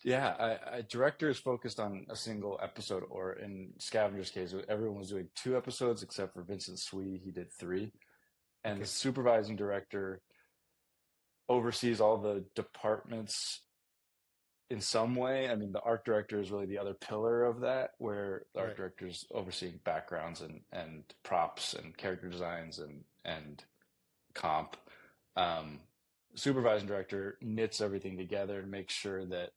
Yeah, director is focused on a single episode, or in Scavenger's case, everyone was doing 2 episodes except for Vincent Swee. He did 3. And the Okay. supervising director oversees all the departments in some way. I mean, the art director is really the other pillar of that, where the art Right. director is overseeing backgrounds and props and character designs and comp. Um, Supervising director knits everything together and makes sure that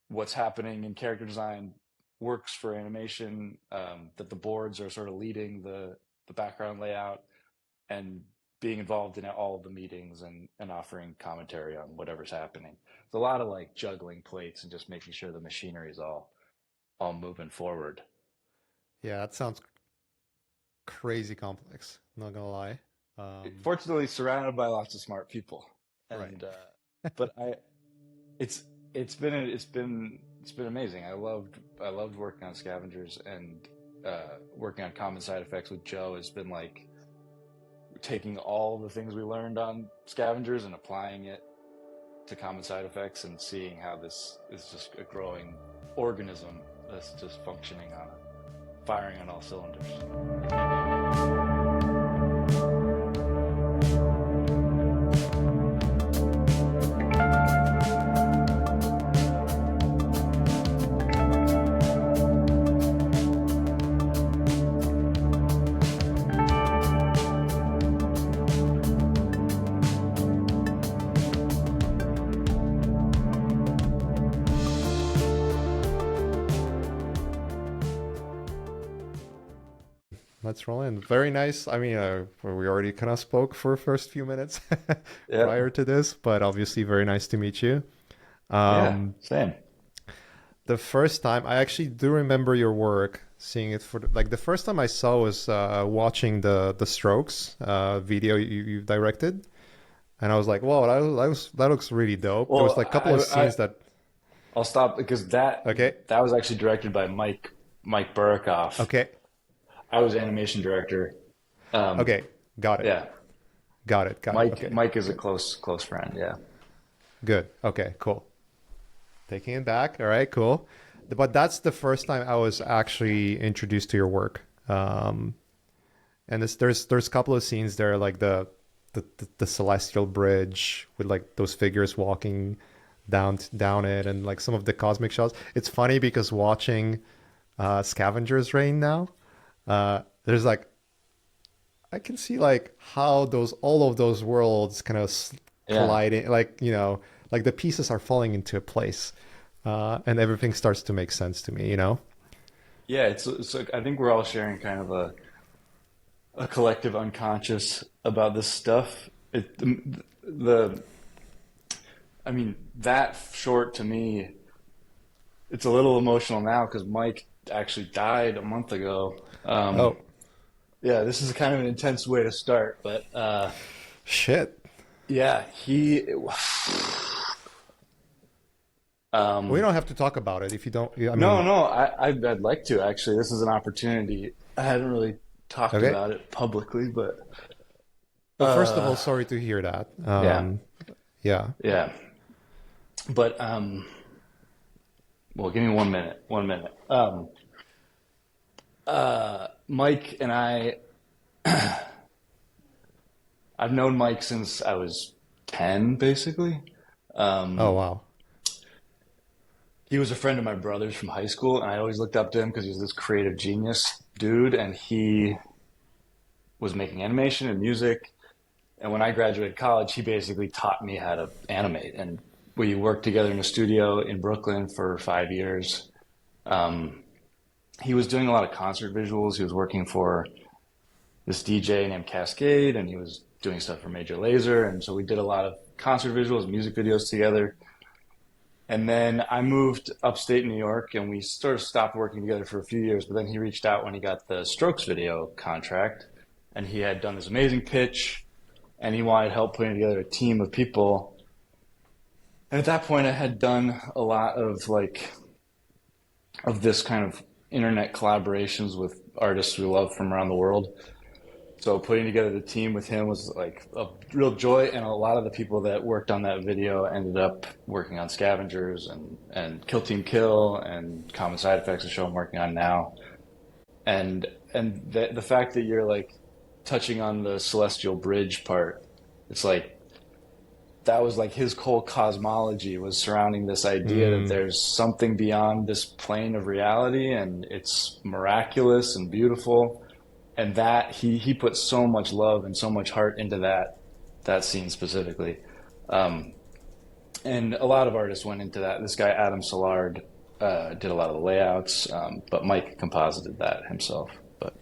what's happening in character design works for animation, that the boards are sort of leading the background layout and being involved in all of the meetings and offering commentary on whatever's happening. It's a lot of like juggling plates and just making sure the machinery is all moving forward. Yeah, that sounds crazy complex. Not gonna lie. Um, Fortunately, surrounded by lots of smart people, right. and but it's it's been amazing. I loved working on Scavengers, and working on common side effects with Joe has been like taking all the things we learned on Scavengers and applying it to common side effects and seeing how this is just a growing organism that's just functioning on firing on all cylinders. Let's roll in. Very nice. I mean, we already kind of spoke for first few minutes Yeah, prior to this, but obviously very nice to meet you. yeah, Um, same. the first time I actually do remember your work, seeing it for like the first time I saw was watching the Strokes video you directed, and I was like, "Whoa, that looks really dope." There was Well, like a couple of scenes that I'll stop because that okay, that was actually directed by Mike Burakoff. okay, I was animation director. Um, okay, got it, yeah, got it. Mike Okay, Mike is a good, close friend. Yeah. good. Okay, cool. Taking it back. All right, cool. But that's the first time I was actually introduced to your work. And there's a couple of scenes there, like the celestial bridge with like those figures walking down it, and like some of the cosmic shots. It's funny because watching Scavengers Reign now, there's like I can see like how those all of those worlds kind of Yeah. colliding, like like the pieces are falling into place, and everything starts to make sense to me. Yeah, it's like, I think we're all sharing kind of a collective unconscious about this stuff. The I mean, that short to me, it's a little emotional now because Mike actually died a month ago. Oh Yeah, this is kind of an intense way to start, but shit. yeah, he. We Um, don't have to talk about it if you don't. I no, mean, no, I'd like to actually. This is an opportunity. I hadn't really talked okay. about it publicly, but Well, first of all, uh, sorry to hear that. yeah, Yeah. yeah. But well, give me 1 minute. 1 minute. Mike and I've known Mike since I was 10, basically. Oh Um, wow. he was a friend of my brother's from high school, and I always looked up to him because he was this creative genius dude, and he was making animation and music. And when I graduated college, he basically taught me how to animate, and we worked together in a studio in Brooklyn for 5 years. Um, he was doing a lot of concert visuals. He was working for this DJ named Cascade, and he was doing stuff for Major Lazer. And so we did a lot of concert visuals, music videos together. And then I moved upstate New York, and we sort of stopped working together for a few years. But then he reached out when he got the Strokes video contract, and he had done this amazing pitch, and he wanted help putting together a team of people. And at that point, I had done a lot of this kind of internet collaborations with artists we love from around the world. So putting together the team with him was like a real joy, and a lot of the people that worked on that video ended up working on Scavengers and Kill Team Kill and Common Side Effects, the show I'm working on now. And the fact that you're like touching on the celestial bridge part, it's like that was like his whole cosmology was surrounding this idea that Mm, there's something beyond this plane of reality and it's miraculous and beautiful, and that he put so much love and so much heart into that scene specifically. um, and a lot of artists went into that. This guy Adam Sollard did a lot of the layouts, but Mike composited that himself. But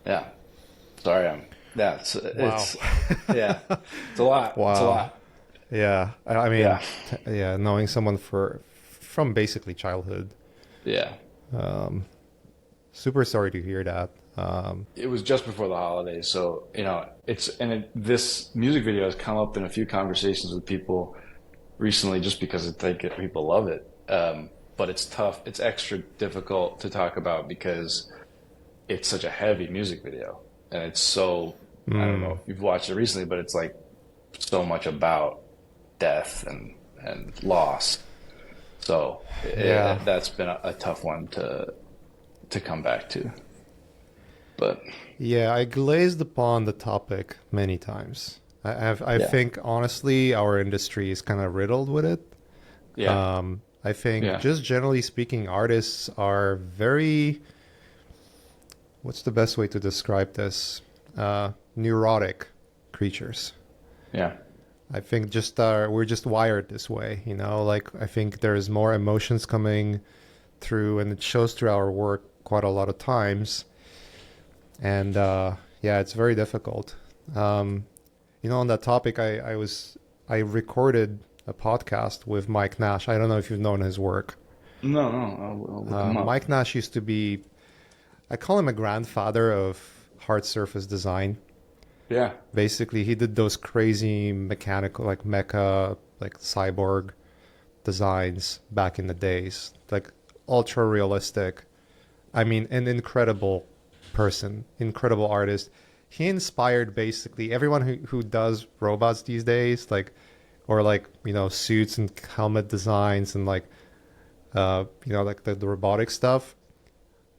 yeah, sorry, yeah, wow. it's yeah, it's a lot, it's a Wow. lot. Yeah. I mean, Yeah, yeah, knowing someone from basically childhood. yeah. Um, Super sorry to hear that. It was just before the holidays, so this music video has come up in a few conversations with people recently, just because I think people love it. But it's tough. It's extra difficult to talk about because it's such a heavy music video, and it's so, I don't know mm, if you've watched it recently, but it's like so much about death and loss. So yeah. that's been a tough one to come back to. But Yeah, I glazed upon the topic many times. I yeah, think honestly, our industry is kind of riddled with it. yeah, I think yeah, just generally speaking, artists are very, what's the best way to describe this? Neurotic creatures. yeah, I think just we're just wired this way, you know. Like I think there's more emotions coming through, and it shows through our work quite a lot of times. And yeah, it's very difficult. Um, on that topic, I recorded a podcast with Mike Nash. I don't know if you've known his work. no, no, I'll look them up. Mike Nash used to be, I call him a grandfather of hard surface design. Yeah. Basically, he did those crazy mechanical, like mecha, like cyborg designs back in the days, like ultra realistic. I mean, an incredible person, incredible artist. He inspired basically everyone who does robots these days, like, or like, suits and helmet designs and like, like the robotic stuff.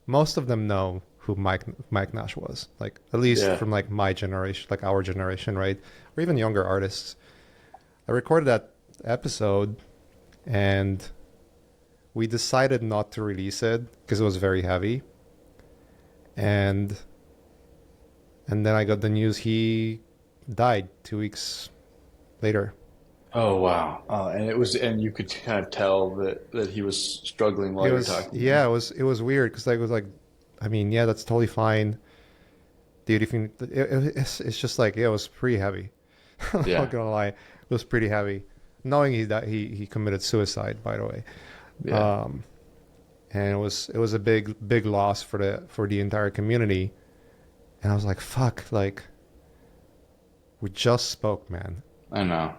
Most of them know who Mike Nash was, like at least Yeah. from like my generation, like our generation, right? Or even younger artists. I recorded that episode and we decided not to release it because it was very heavy. And then I got the news he died 2 weeks later. Oh wow. And you could kind of tell that he was struggling while It you were was talking. yeah, it was weird because I was like, I mean, yeah, that's totally fine, dude. If you, it's just like yeah, it was pretty heavy. I'm not Yeah. gonna lie, it was pretty heavy. Knowing that he committed suicide, by the way, Yeah. um, and it was a big loss for the entire community. And I was like, fuck, like we just spoke, man. I know.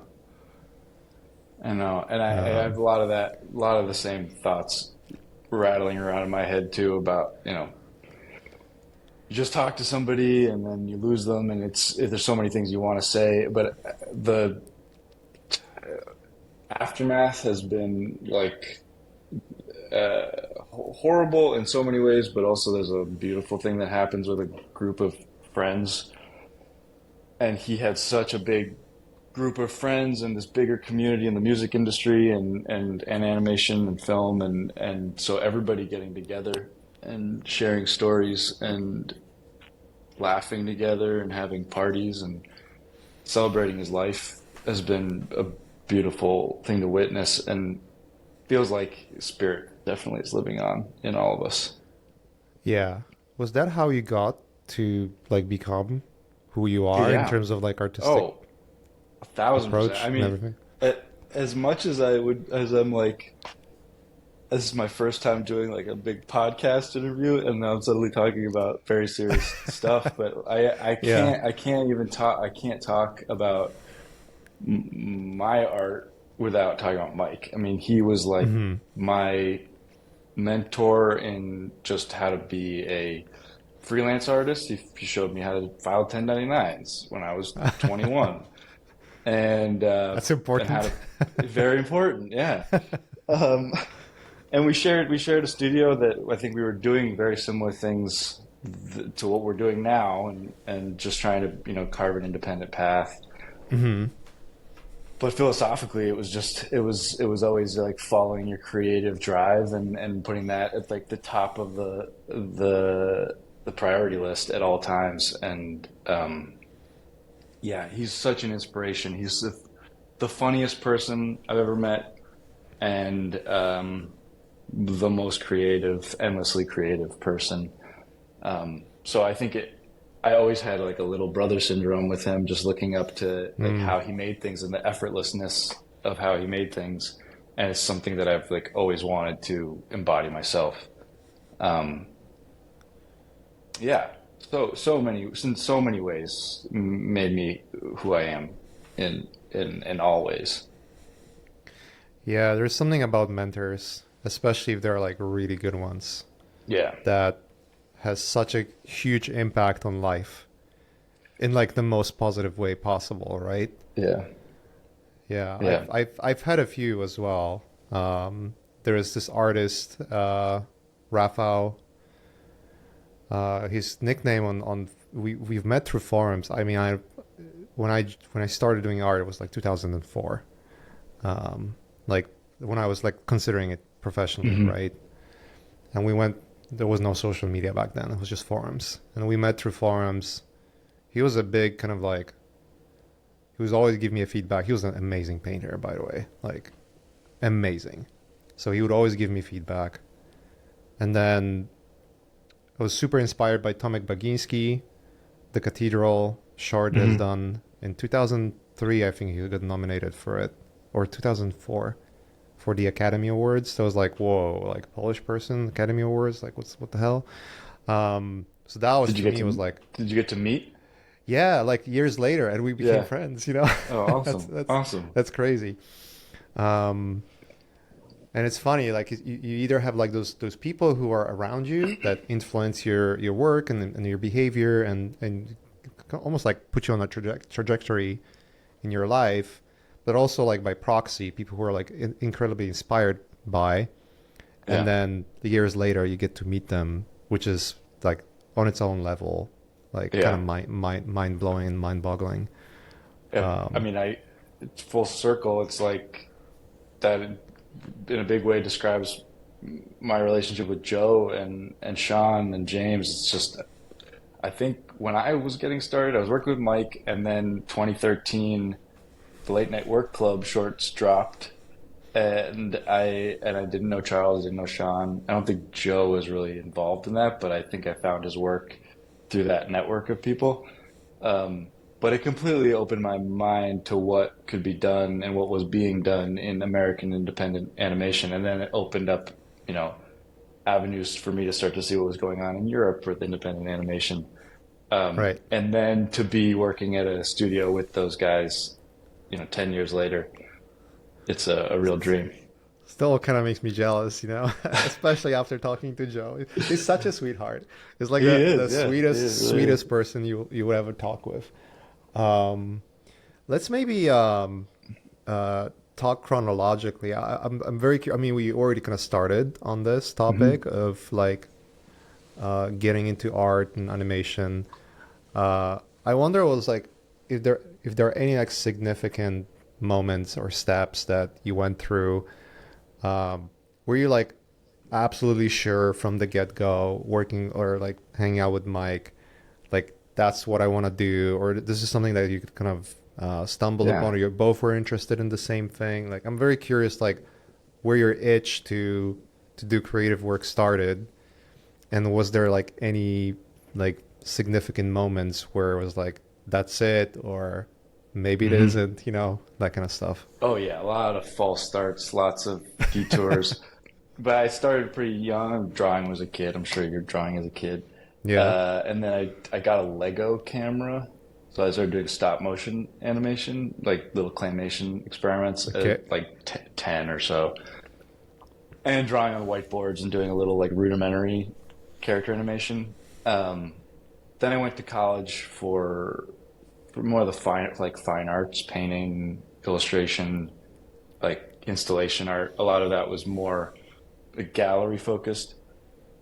I know. And I have Um, a lot of the same thoughts rattling around in my head too about, you just talk to somebody and then you lose them, and there's so many things you want to say, but the aftermath has been like horrible in so many ways, but also there's a beautiful thing that happens with a group of friends. And he had such a big group of friends and this bigger community in the music industry and animation and film, and so everybody getting together and sharing stories and laughing together and having parties and celebrating his life has been a beautiful thing to witness, and feels like his spirit definitely is living on in all of us. yeah. Was that how you got to like become who you are in Yeah. terms of like artistic Oh, 1,000%. approach I and mean, everything? as much as I'm like, this is my first time doing like a big podcast interview, and now I'm suddenly talking about very serious stuff. But Yeah. I can't even talk. I can't talk about my art without talking about Mike. I mean, he was like Hmm. my mentor in just how to be a freelance artist. He showed me how to file 1099s when I was 21, and That's how important. to very important, yeah. Um, and we shared a studio that I think we were doing very similar things to what we're doing now, and just trying to carve an independent path. Hmm. But philosophically, it was always like following your creative drive and putting that at like the top of the priority list at all times. And yeah, he's such an inspiration. He's the funniest person I've ever met, and the most creative, endlessly creative person. So I think I always had like a little brother syndrome with him, just looking up to like Mm. how he made things and the effortlessness of how he made things. And it's something that I've like always wanted to embody myself. Um, yeah. In so many ways, made me who I am in all ways. Yeah, there's something about mentors, especially if they're like really good ones, Yeah. that has such a huge impact on life in like the most positive way possible, right? Yeah. Yeah, Yeah. I've had a few as well. There is this artist, Rafael. His nickname on we've met through forums. I mean, when I started doing art, it was like 2004. Like when I was like considering it professionally, Hmm. right? And we went. There was no social media back then. It was just forums, and we met through forums. He was a big kind of like. He was always giving me a feedback. He was an amazing painter, by the way, like amazing. So he would always give me feedback, and then I was super inspired by Tomek Baginski, the Cathedral short that is Hmm. done in 2003. I think he got nominated for it, or 2004 for the Academy Awards. So I was like, whoa, like Polish person, Academy Awards, like what the hell? So that was Did you to get me was to like, did you get to meet? yeah, like years later, and we became Yeah. friends. You know, Oh, that's awesome. that's Awesome. that's crazy. Um, and it's funny, like you either have like those people who are around you that influence your work and your behavior and almost like put you on a trajectory in your life, but also like by proxy, people who are like incredibly inspired by, and Yeah. then the years later you get to meet them, which is like on its own level, like kind Yeah. of mind blowing and mind boggling. I Um, mean, it's full circle. It's like that in a big way describes my relationship with Joe and Sean and James. It's just, I think when I was getting started, I was working with Mike, and then 2013, the Late Night Work Club shorts dropped, and I didn't know Charles, I didn't know Sean. I don't think Joe was really involved in that, but I think I found his work through that network of people. Um, but it completely opened my mind to what could be done and what was being done in American independent animation. And then it opened up, you know, avenues for me to start to see what was going on in Europe with independent animation. right. And then to be working at a studio with those guys, 10 years later, it's a real dream. Still kind of makes me jealous, you know, especially after talking to Joe. He's such a sweetheart. He's like He the is, yeah, he is, really is. sweetest person you would ever talk with. Um, let's maybe talk chronologically. I'm very I mean, we already kind of started on this Hmm. topic of like getting into art and animation. I wonder was like if there are any like significant moments or steps that you went through. Were you like absolutely sure from the get go, working or like hanging out with Mike, like that's what I want to do, or this is something that you could kind of stumble Yeah. upon, or you both were interested in the same thing? Like I'm very curious, like where your itch to do creative work started, and was there like any like significant moments where it was like that's it, or maybe it Hmm. isn't, you know, that kind of stuff. Oh yeah, a lot of false starts, lots of detours. But I started pretty young. Drawing was a kid. I'm sure you're drawing as a kid. Yeah. And then I got a Lego camera. So I started doing stop motion animation, like little claymation experiments Okay. at like 10 or so. And drawing on whiteboards and doing a little like rudimentary character animation. then I went to college for more of the fine arts, painting, illustration, like installation art. A lot of that was more like gallery focused.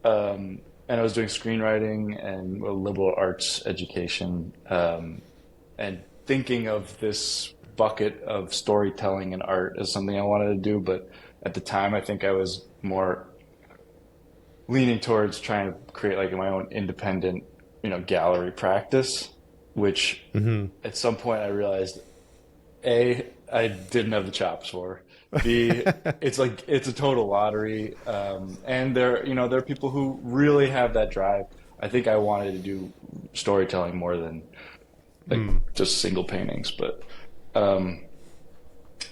And I was doing screenwriting and a liberal arts education, and thinking of this bucket of storytelling and art as something I wanted to do. But at the time, I think I was more leaning towards trying to create like my own independent, gallery practice, which at some point I realized A, I didn't have the chops for. B, it's a total lottery. And there are people who really have that drive. I think I wanted to do storytelling more than like just single paintings. But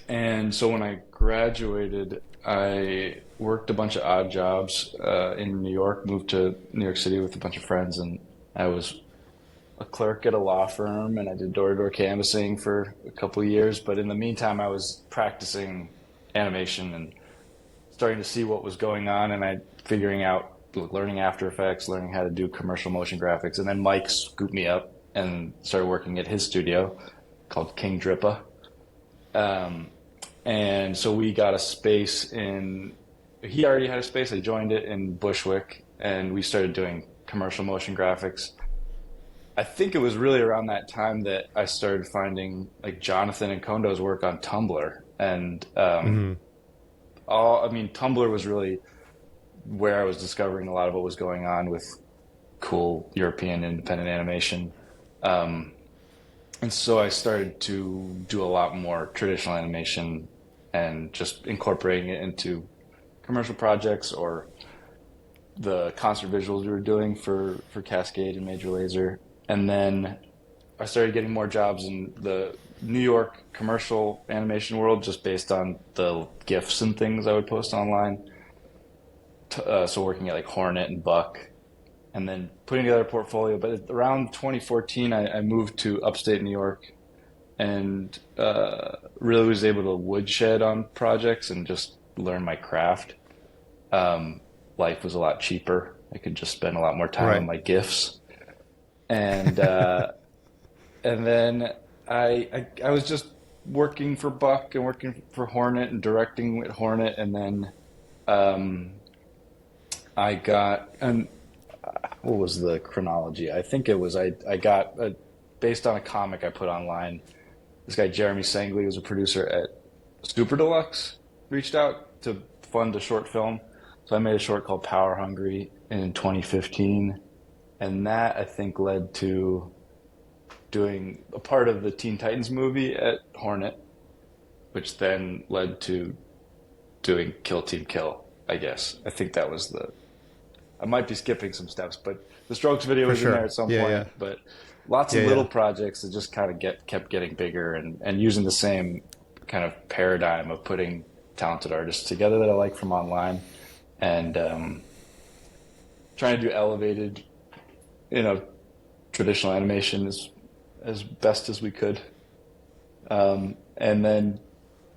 and so when I graduated, I worked a bunch of odd jobs in New York, moved to New York City with a bunch of friends, and I was a clerk at a law firm, and I did door-to-door canvassing for a couple of years. But in the meantime, I was practicing animation and starting to see what was going on, and I figuring out, learning After Effects, learning how to do commercial motion graphics. And then Mike scooped me up and started working at his studio called King Drippa. And so we got a space he already had a space. I joined it in Bushwick, and we started doing commercial motion graphics. I think it was really around that time that I started finding like Jonathan and Kondo's work on Tumblr. And Tumblr was really where I was discovering a lot of what was going on with cool European independent animation. And so I started to do a lot more traditional animation and just incorporating it into commercial projects or the concert visuals we were doing for Cascade and Major Lazer. And then I started getting more jobs in the New York commercial animation world just based on the GIFs and things I would post online. So working at like Hornet and Buck, and then putting together a portfolio. But around 2014, I moved to upstate New York and really was able to woodshed on projects and just learn my craft. Life was a lot cheaper. I could just spend a lot more time on my GIFs. And and then I was just working for Buck and working for Hornet and directing with Hornet, and then I got, and what was the chronology? I think it was I got based on a comic I put online. This guy Jeremy Sangley was a producer at Super Deluxe, reached out to fund a short film, so I made a short called Power Hungry in 2015. And that, I think, led to doing a part of the Teen Titans movie at Hornet, which then led to doing Kill Team Kill, I guess. I think that was I might be skipping some steps, but the Strokes video was in there at some point. Yeah. But lots of little projects that just kind of kept getting bigger and using the same kind of paradigm of putting talented artists together that I like from online and trying to do elevated, traditional animation as best as we could, and then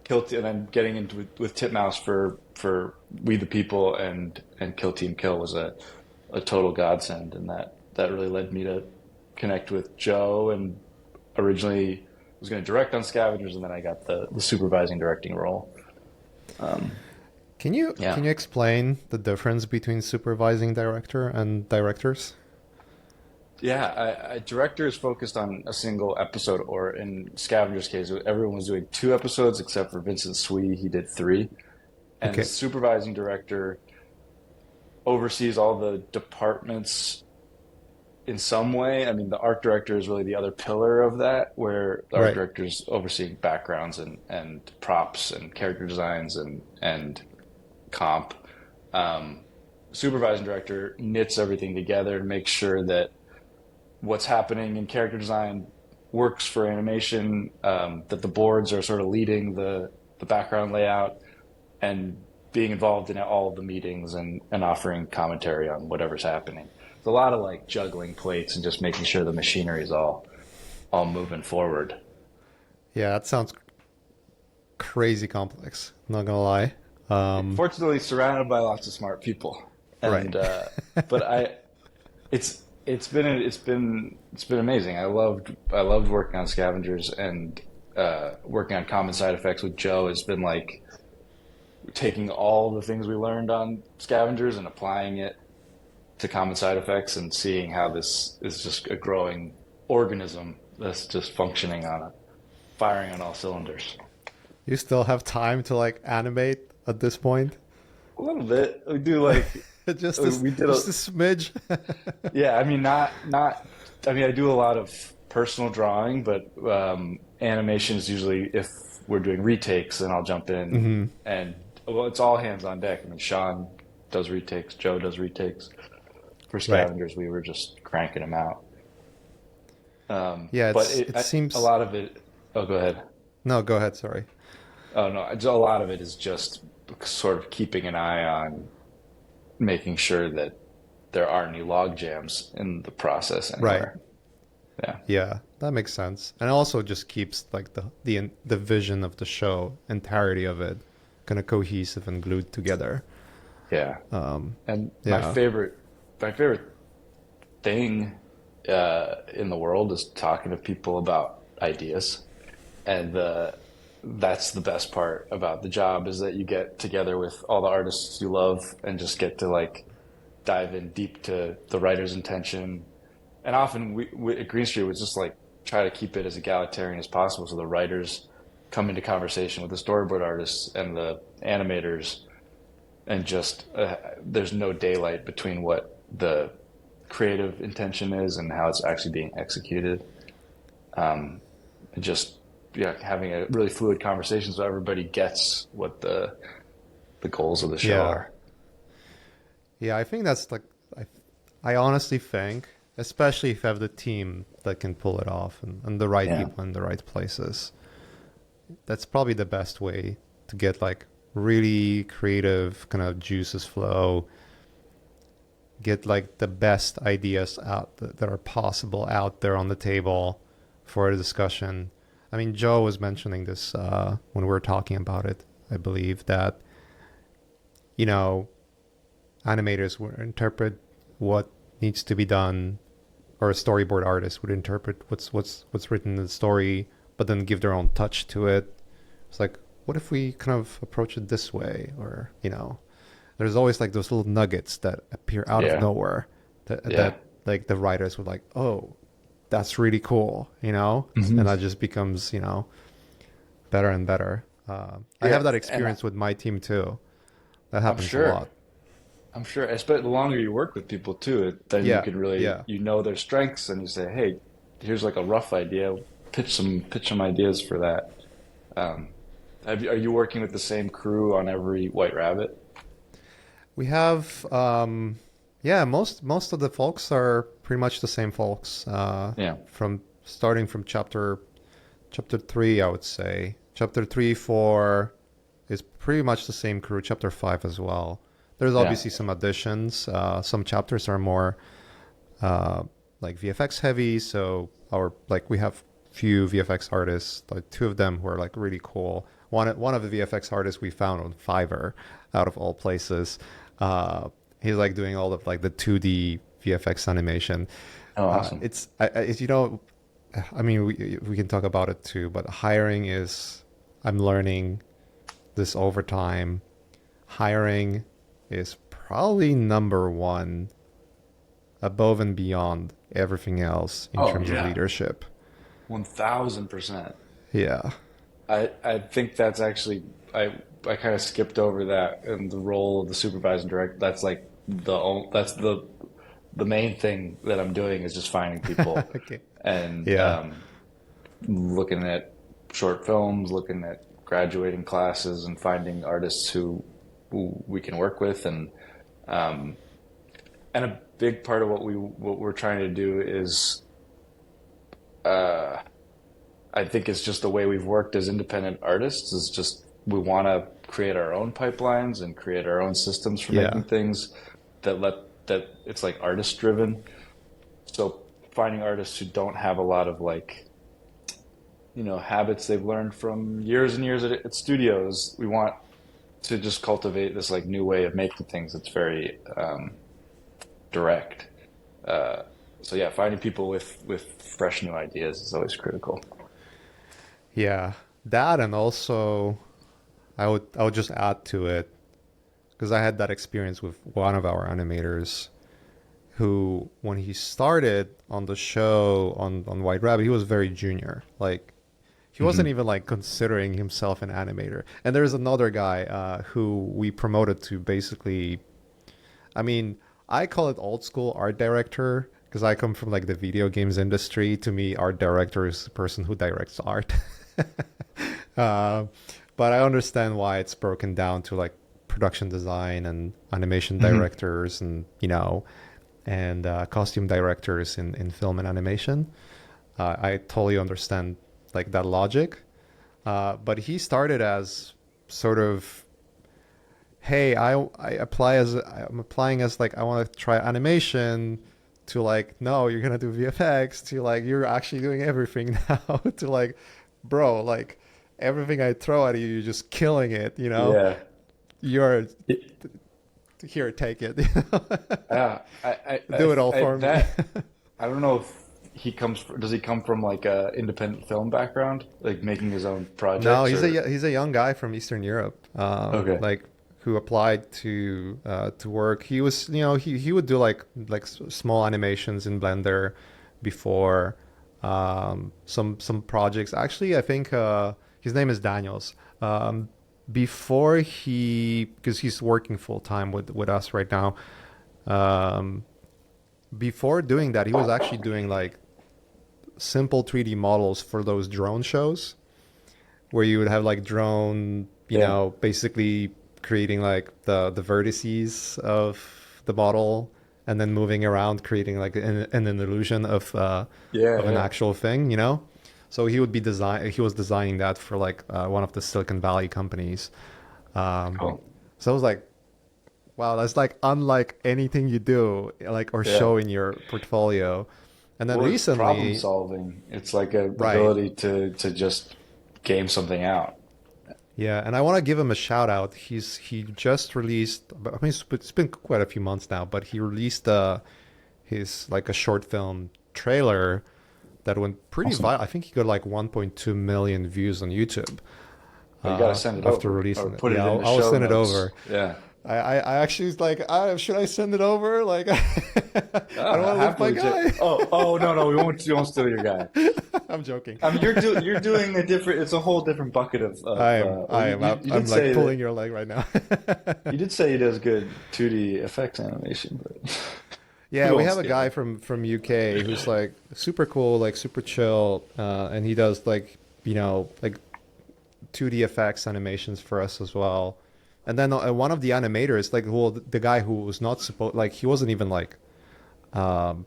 getting into with Titmouse for We the People and Kill Team Kill was a total godsend, and that really led me to connect with Joe, and originally was going to direct on Scavengers, and then I got the supervising directing role. Can you explain the difference between supervising director and directors? Yeah, a director is focused on a single episode, or in Scavenger's case, everyone was doing 2 episodes except for Vincent Swee. He did 3. And the supervising director oversees all the departments in some way. I mean, the art director is really the other pillar of that, where the art director is overseeing backgrounds and props and character designs and comp. Supervising director knits everything together and makes sure that what's happening in character design works for animation, that the boards are sort of leading the background layout and being involved in all of the meetings and offering commentary on whatever's happening. It's a lot of like juggling plates and just making sure the machinery is all moving forward. Yeah, that sounds crazy complex. Not gonna lie. Fortunately, surrounded by lots of smart people, and but it's been amazing. I loved working on Scavengers, and working on common side effects with Joe has been like taking all the things we learned on Scavengers and applying it to common side effects and seeing how this is just a growing organism that's just functioning on a firing on all cylinders. You still have time to like animate at this point? A little bit. We do like Just this, we did a just a smidge. yeah. I mean, not. I mean, I do a lot of personal drawing, but animation is usually if we're doing retakes, then I'll jump in Hmm. and well, it's all hands on deck. I mean, Sean does retakes, Joe does retakes. For Right. Scavengers, we were just cranking them out. Yeah, But it a seems. lot of it. Oh, go ahead. No, go ahead. Sorry. Oh no, a lot of it is just sort of keeping an eye on making sure that there aren't any log jams in the process Right. anywhere. Yeah, Yeah, that makes sense. And it also just keeps like the vision of the show, entirety of it, kind of cohesive and glued together. yeah. Um, And yeah. my favorite thing in the world is talking to people about ideas, and that's the best part about the job is that you get together with all the artists you love and just get to like dive in deep to the writer's intention. And often we at Green Street was just like try to keep it as egalitarian as possible, so the writers come into conversation with the storyboard artists and the animators, and just there's no daylight between what the creative intention is and how it's actually being executed. And just yeah, having a really fluid conversation so everybody gets what the goals of the show Yeah. are. Yeah, I think that's like I I honestly think, especially if you have the team that can pull it off and the right Yeah, people in the right places, that's probably the best way to get like really creative kind of juices flow, get like the best ideas out that are possible out there on the table for a discussion. I mean, Joe was mentioning this when we were talking about it. I believe that you know animators would interpret what needs to be done, or a storyboard artist would interpret what's written in the story, but then give their own touch to it. It's like, what if we kind of approach it this way, or there's always like those little nuggets that appear out of yeah, nowhere yeah. that like the writers would like, oh, that's really cool, Hmm. and that just becomes better and better. I Yeah, have that and experience with my team too. That I'm happens a sure. lot. I'm sure. Especially the longer you work with people too, then you Yeah, can really yeah. their strengths, and you say, "Hey, here's like a rough idea. Pitch some ideas for that." Um, are you working with the same crew on every White Rabbit? We have, yeah, most of the folks are pretty much the same folks. Yeah, From starting from chapter three, I would say. Chapter three, four is pretty much the same crew. Chapter five as well. There's yeah. obviously some additions. Some chapters are more uh, like VFX heavy. So we have few VFX artists, like two of them who are like really cool. One of the VFX artists we found on Fiverr, out of all places. He's like doing all of like the 2D VFX animation. Oh, awesome. It's I mean, we can talk about it too, but hiring is, I'm learning this over time. Hiring is probably number one, above and beyond everything else in Oh terms of yeah, leadership. 1000%. Yeah. I think that's actually I kind of skipped over that in the role of the supervising director. That's like that's the main thing that I'm doing is just finding people Okay. and Yeah. looking at short films, looking at graduating classes, and finding artists who we can work with, um, and a big part of what we're trying to do is I think it's just the way we've worked as independent artists is just we want to create our own pipelines and create our own systems for Yeah. making things that it's like artist driven. So finding artists who don't have a lot of like habits they've learned from years and years at studios, we want to just cultivate this like new way of making things that's very direct. So yeah, finding people with fresh new ideas is always critical. Yeah, that and also I would just add to it because I had that experience with one of our animators who, when he started on the show on White Rabbit, he was very junior. Like he wasn't Hmm. even like considering himself an animator. And there's another guy who we promoted to basically. I mean, I call it old school art director because I come from like the video games industry. To me, art director is the person who directs art. uh, but I understand why it's broken down to like production design and animation Hmm. directors and and costume directors in film and animation. I totally understand like that logic. But he started as sort of, hey, I'm applying as like I want to try animation to like, no, you're gonna do VFX to like you're actually doing everything now to like, bro, like everything I throw at you, you're just killing it, you know? Yeah. You're It- here, take it. yeah. Do it all for me. That I don't know if does he come from like a independent film background, like making his own No, projects or he's a young guy from Eastern Europe, okay. like who applied to work. He was, he would do like small animations in Blender before some projects. Actually, I think his name is Daniels. Before because he's working full time with us right now. Um, Before doing that, he was actually doing like simple 3D models for those drone shows where you would have like drone, Yeah. basically creating like the vertices of the model and then moving around, creating like an illusion Yeah, of an yeah. actual thing. So he was designing that for like one of the Silicon Valley companies. Um, Cool. so I was like, wow, that's like unlike anything you do, like or Yeah. show in your portfolio. And then Well, it's problem recently, solving. It's like a right. ability to just game something out. Yeah, and I want to give him a shout out. He just released. I mean, it's been quite a few months now, but he released his like a short film trailer that went pretty Awesome. viral. I think he got like 1.2 million views on YouTube Well, you got to send it after over or releasing it. put it Yeah, in the I'll show send it notes. over. Yeah. I actually was like, should I send it over? Like, I don't want to lose my Happily. guy. Oh, no, no, we won't steal your guy. I'm joking. I mean, you're doing a different. It's a whole different bucket well, I am. you I'm did like say pulling that your leg right now. he does good 2D effects animation, but we Yeah, we won't have a steal guy it. from UK who's like super cool, like super chill, and he does like like 2D effects animations for us as well. And then one of the animators, like well, the guy who was not supposed, like he wasn't even like um,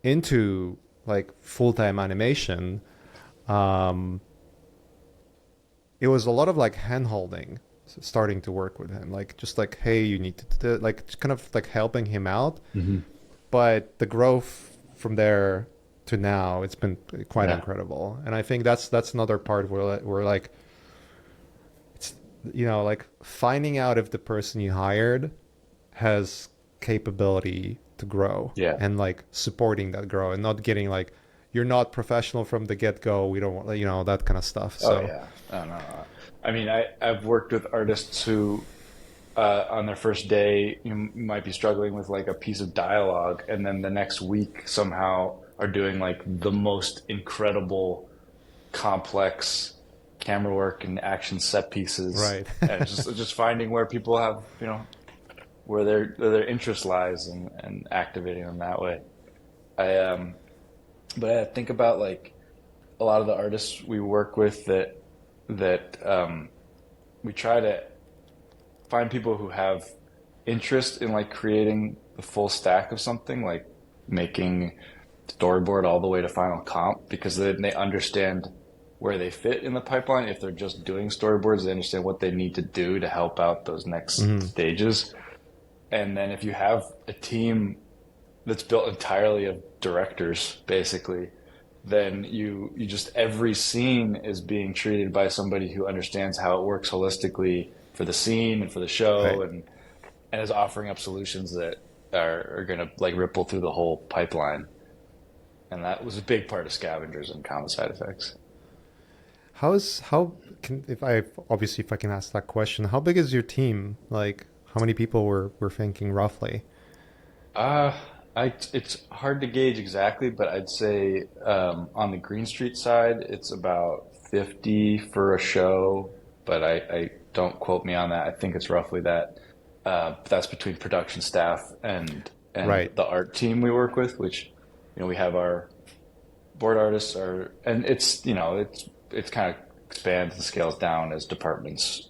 into like full time animation. Um, it was a lot of like hand holding, starting to work with him, like just like hey, you need to like kind of like helping him out. Hmm. But the growth from there to now, it's been quite Yeah. incredible. And I think that's another part where we're like, it's like finding out if the person you hired has capability to grow Yeah. and like supporting that grow and not getting like you're not professional from the get go. We don't want that kind of stuff. Oh So yeah. No, no, no. I mean, I've worked with artists who on their first day, you might be struggling with like a piece of dialogue, and then the next week somehow are doing like the most incredible, complex camera work and action set pieces, right. and it's just finding where people have where their interest lies and activating them that way. I but I think about like a lot of the artists we work with that we try to find people who have interest in like creating the full stack of something, like making storyboard all the way to final comp, because then they understand where they fit in the pipeline. If they're just doing storyboards, they understand what they need to do to help out those next Hmm. stages. And then if you have a team that's built entirely of directors, basically, then you just every scene is being treated by somebody who understands how it works holistically for the scene and for the show, Right. and is offering up solutions that are going to like ripple through the whole pipeline. and that was a big part of Scavengers and common side effects. How can if I obviously if I can ask that question, how big is your team? Like how many people we're thinking roughly? Uh, it's hard to gauge exactly, but I'd say on the Green Street side, it's about 50 for a show, but I don't quote me on that. I think it's roughly that. That's between production staff and Right. the art team we work with, which we have our board artists are, and it's kind of expands and scales down as departments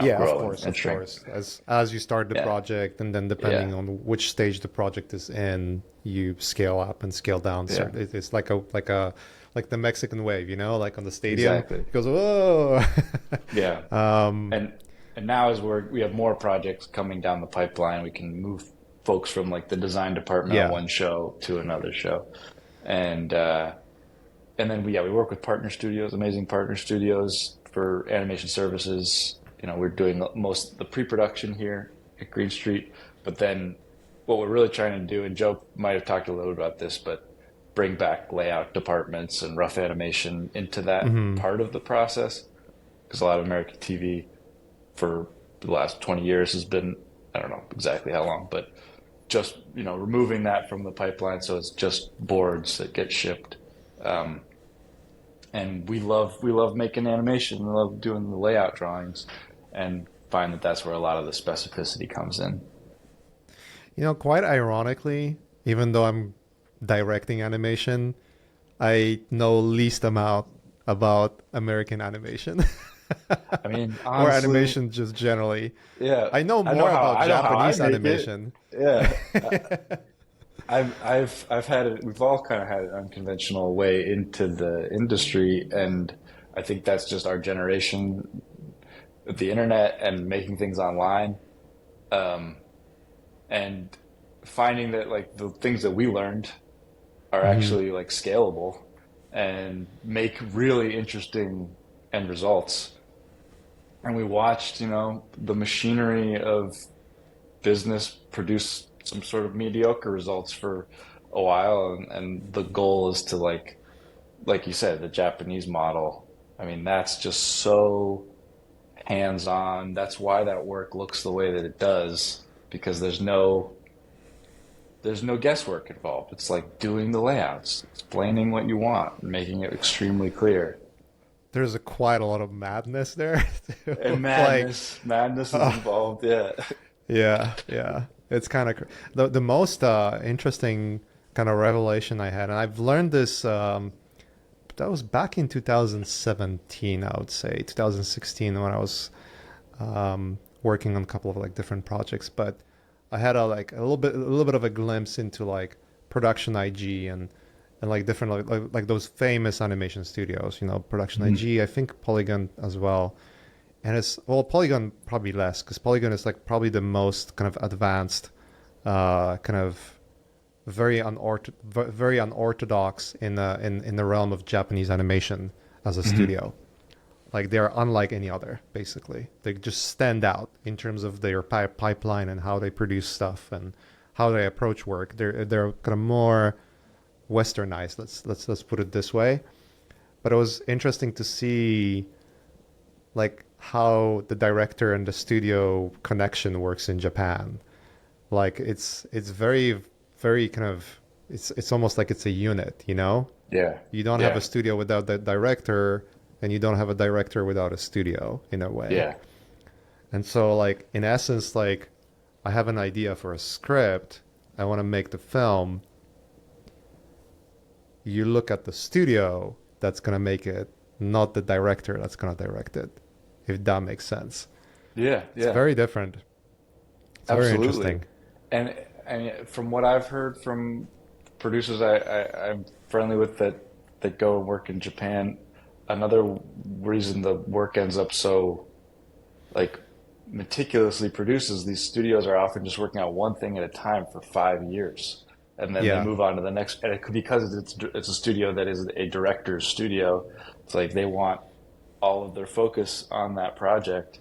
Yeah, grow and of shrink. course. As you start the Yeah, project, and then yeah, depending on which stage the project is in, you scale up and scale down. yeah, It's like the Mexican wave, like on the stadium, exactly. it goes whoa. Yeah. um, And now as we have more projects coming down the pipeline, we can move folks from like the design department on yeah. one show to another show. And and then we work with partner studios, amazing partner studios for animation services. We're doing most of the pre-production here at Green Street, but then what we're really trying to do, and Joe might have talked a little about this, but bring back layout departments and rough animation into that Hmm. part of the process, because a lot of American TV for the last 20 years has been, I don't know exactly how long, but just removing that from the pipeline, so it's just boards that get shipped. um, and we love making animation, we love doing the layout drawings, and find that that's where a lot of the specificity comes in. Quite ironically, even though I'm directing animation, I know least amount about American animation I mean, or honestly, animation just generally. yeah, I know more about I know how I Japanese make it. animation. Yeah. I've had it. We've all kind of had an unconventional way into the industry, and I think that's just our generation with the internet and making things online, um, and finding that like the things that we learned are Hmm. actually like scalable and make really interesting end results. And we watched, the machinery of business produce some sort of mediocre results for a while, and the goal is to like you said, the Japanese model. I mean, that's just so hands-on. That's why that work looks the way that it does, because there's no guesswork involved. It's like doing the layouts, explaining what you want, and making it extremely clear. There's quite a lot of madness there too. And Like, madness is uh, involved. Yeah. yeah, yeah. It's kind of the most interesting kind of revelation I had, and I've learned this. That was back in 2017, I would say 2016, when I was working on a couple of like different projects. But I had a little bit of a glimpse into like production IG and like different like those famous animation studios. Production Mhm. IG, I think Polygon as well. And it's well, Polygon probably less because Polygon is like probably the most kind of advanced, kind of very unorthodox in the realm of Japanese animation as a Mhm. studio. Like they're unlike any other, basically. They just stand out in terms of their pipeline and how they produce stuff and how they approach work. They're kind of more westernized. Let's put it this way. But it was interesting to see like how the director and the studio connection works in Japan. Like it's very kind of it's almost like it's a unit. Yeah. You don't have a Yeah. studio without the director, and you don't have a director without a studio in a way. Yeah. And so like in essence, like I have an idea for a script, I want to make the film. You look at the studio that's going to make it, not the director that's going to direct it, if that makes sense. Yeah. It's Yeah. very different. It's very Absolutely. interesting. And from what I've heard from producers I'm friendly with that go and work in Japan, another reason the work ends up so like meticulously produced is these studios are often just working on one thing at a time for 5 years. And then they Yeah. move on to the next, and it could because it's a studio that is a director's studio. It's like they want all of their focus on that project,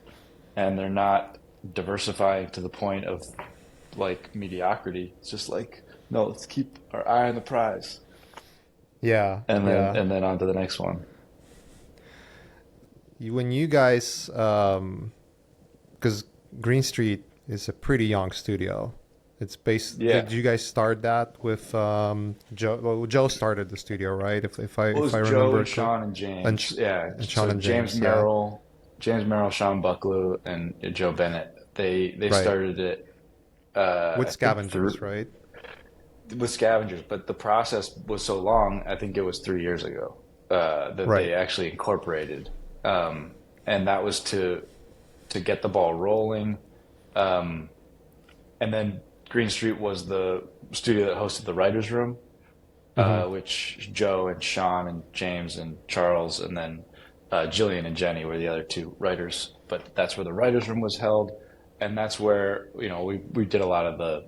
and they're not diversifying to the point of like mediocrity. It's just like, no, let's keep our eye on the prize. Yeah, and yeah. then on to the next one. When you guys, because Green Street is a pretty young studio. It's based. Yeah. Did you guys start that with Joe? Well, Joe started the studio, right? Well, it If was I Joe remember and it correct. Sean and James. Yeah. And Sean So and James. Yeah, James Merrill, Sean Bucklew, and Joe Bennett. They right. started it. With I think Scavengers, through right? with Scavengers, but the process was so long. I think it was 3 years ago that Right. they actually incorporated, and that was to get the ball rolling. Um, and then Green Street was the studio that hosted the writers' room, Mm-hmm. which Joe and Sean and James and Charles and then Jillian and Jenny were the other two writers. But that's where the writers' room was held, and that's where we did a lot of the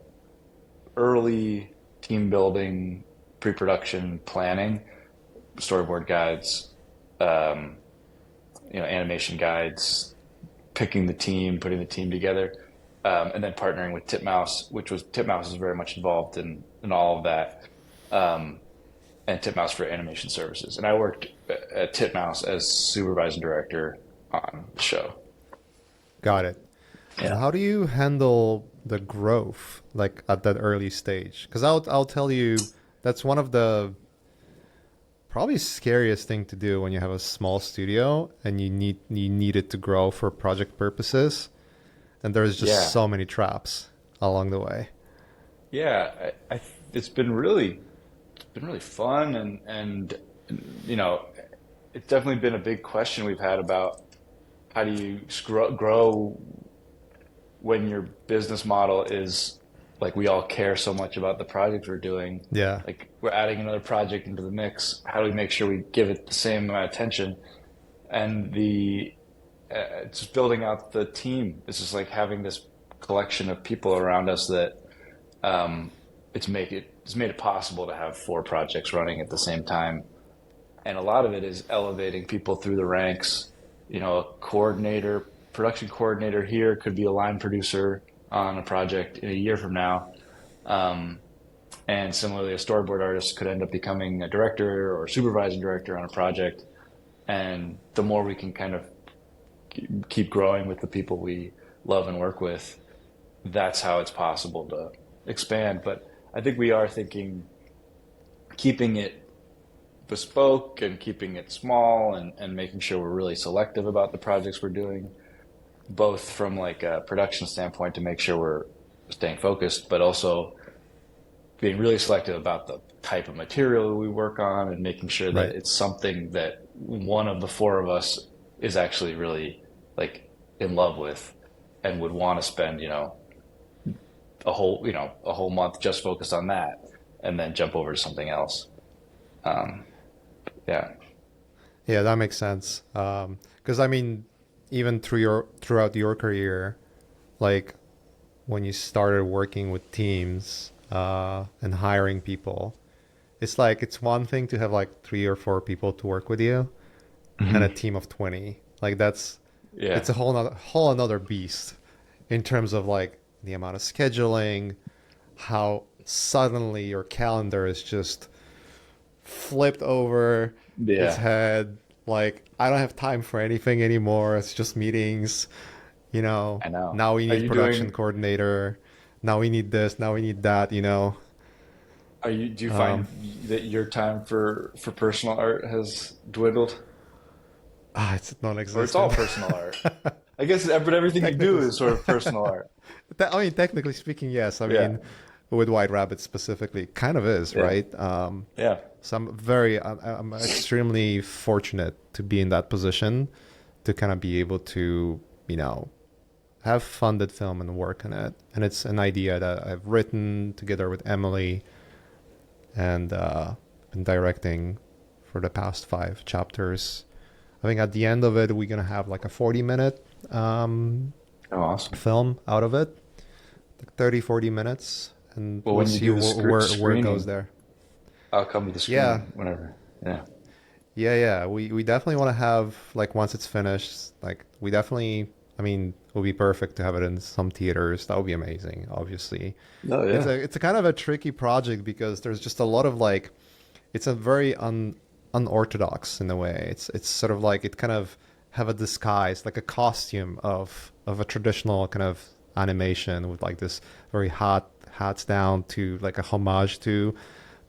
early team building, pre-production planning, storyboard guides, um, animation guides, picking the team, putting the team together, and then partnering with Titmouse, Titmouse is very much involved in all of that, um, and Titmouse for animation services. And I worked at Titmouse as supervising director on the show. Got it. And Yeah. how do you handle the growth like at that early stage? Because I'll tell you that's one of the probably scariest thing to do when you have a small studio and you need it to grow for project purposes. And there's just Yeah. so many traps along the way. Yeah. It's been really fun and you know it's definitely been a big question we've had about how do you grow when your business model is like we all care so much about the project we're doing, Yeah. like we're adding another project into the mix. How do we make sure we give it the same amount of attention? And the just building out the team. It's just like having this collection of people around us that um, it's made it possible to have four projects running at the same time, and a lot of it is elevating people through the ranks. A coordinator, production coordinator here could be a line producer on a project in a year from now. Um, and similarly, a storyboard artist could end up becoming a director or supervising director on a project. And the more we can kind of keep growing with the people we love and work with, that's how it's possible to expand. But I think we are thinking keeping it bespoke and keeping it small and making sure we're really selective about the projects we're doing, both from like a production standpoint to make sure we're staying focused, but also being really selective about the type of material we work on and making sure that Right. it's something that one of the four of us is actually really like in love with and would want to spend, a whole month just focused on that and then jump over to something else. Um, yeah. Yeah, that makes sense. Because I mean, even throughout your career, like when you started working with teams and hiring people, it's like it's one thing to have like 3 or 4 people to work with you, and a Hmm. team of 20. Like that's Yeah. it's a whole another beast in terms of like the amount of scheduling, how suddenly your calendar is just flipped over its Yeah. head. Like, I don't have time for anything anymore. It's just meetings. I know. Now we Are need you production doing, coordinator. Now we need this. Now we need that. do you find Um, that your time for personal art has dwindled it's or it's all non-existent. personal art? I guess, but everything you do Technically, is sort of personal art. I mean, technically speaking, yes. I Yeah. mean, with White Rabbit specifically, kind of is, Yeah. right? Yeah. So I'm extremely fortunate to be in that position to kind of be able to, have funded film and work on it. And it's an idea that I've written together with Emily and been directing for the past 5 chapters. I think at the end of it, we're going to have like a 40-minute Oh, awesome. film out of it, like 30, 40 minutes. And Well, we'll when you see do the where it goes screening, there. I'll come to the Yeah, screening whenever. Yeah. yeah. We definitely want to have, like, once it's finished, like, we definitely, I mean, it would be perfect to have it in some theaters. That would be amazing, obviously. Oh, yeah. It's a kind of a tricky project because there's just a lot of, like, it's a very unorthodox in a way. It's sort of like it kind of have a disguise, like a costume of a traditional kind of animation with like this very hot hats down to like a homage to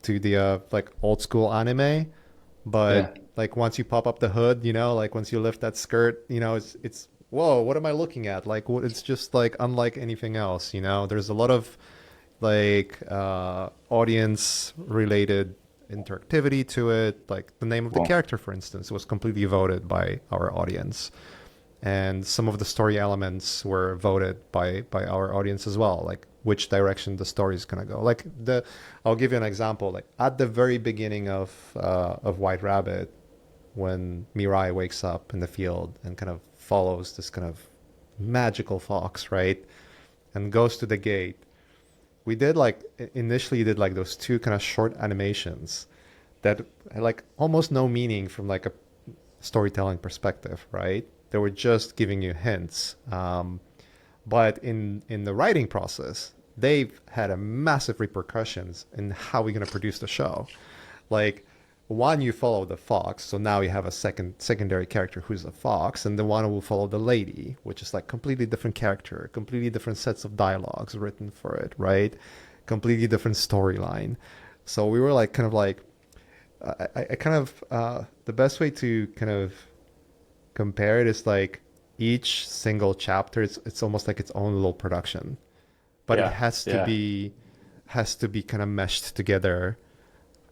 the like old school anime. Yeah. But like once you pop up the hood, like once you lift that skirt, it's whoa, what am I looking at? Like what it's just like unlike anything else. There's a lot of like audience related interactivity to it. Like the name of the Cool. character, for instance, was completely voted by our audience, and some of the story elements were voted by our audience as well, like which direction the story is going to go. Like I'll give you an example. Like at the very beginning of White Rabbit, when Mirai wakes up in the field and kind of follows this kind of magical fox, right, and goes to the gate, we did like initially did like those two kind of short animations that had like almost no meaning from like a storytelling perspective, right? They were just giving you hints. But in the writing process, they've had a massive repercussions in how we're going to produce the show. Like one, you follow the fox, so now you have a secondary character who's a fox, and the one who will follow the lady, which is like completely different character, completely different sets of dialogues written for it, right? Completely different storyline. So we were like kind of like I kind of the best way to kind of compare it is like each single chapter it's almost like its own little production, but it Yeah. has to Yeah. be kind of meshed together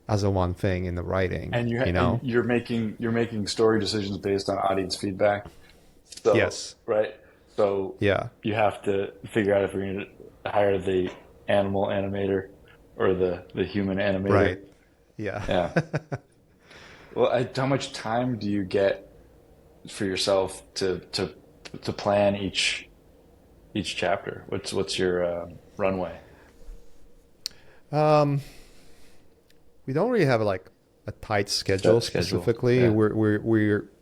as a one thing in the writing, And you and know? you're making story decisions based on audience feedback. So, Yes. right. So Yeah. you have to figure out if you're going to hire the animal animator or the human animator. Right. Yeah. Yeah. Well, how much time do you get for yourself to plan each chapter? What's your runway? um we don't really have like a tight schedule Set schedule. specifically. Yeah.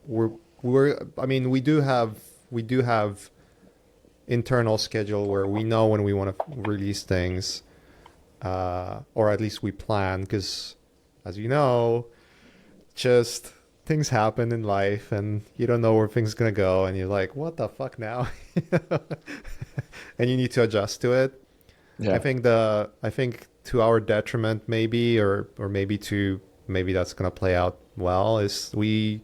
We're I mean, we do have internal schedule where we know when we want to release things, or at least we plan, because as you know, just things happen in life and you don't know where things gonna go, and you're like, what the fuck now? And you need to adjust to it. I Yeah. think to our detriment maybe, or maybe that's gonna play out well, is we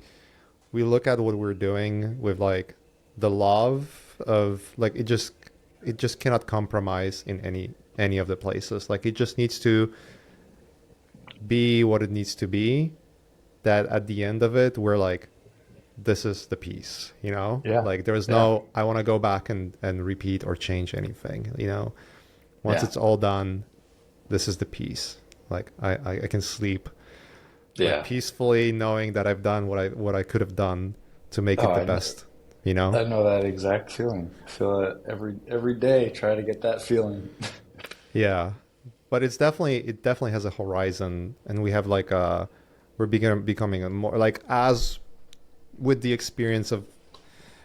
look at what we're doing with like the love of like it just cannot compromise in any of the places. Like it just needs to be what it needs to be. That at the end of it, we're like, this is the piece. Yeah. Like there's Yeah. no, I want to go back and repeat or change anything. Once Yeah. it's all done, this is the piece. Like I can sleep like Yeah. peacefully knowing that I've done what I could have done to make Oh, it the best. I know that exact feeling. I feel it every day. Try to get that feeling. Yeah. But it definitely has a horizon, and we have like we're becoming a more like, as with the experience of,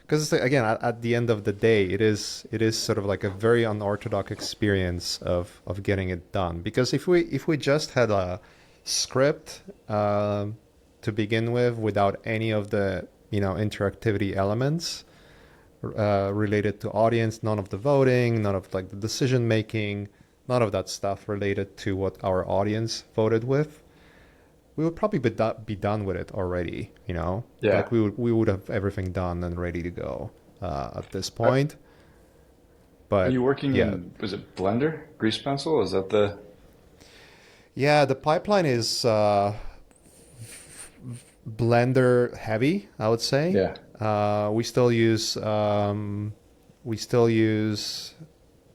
because again at the end of the day it is sort of like a very unorthodox experience of getting it done. Because if we just had a script to begin with without any of the interactivity elements related to audience, none of the voting, none of like the decision making, none of that stuff related to what our audience voted with, we would probably be done with it already. Yeah. Like we would have everything done and ready to go at this point. Are But you working yeah, in, was it Blender? Grease pencil? Is that the, yeah, the pipeline is Blender heavy, I would say. yeah. We still use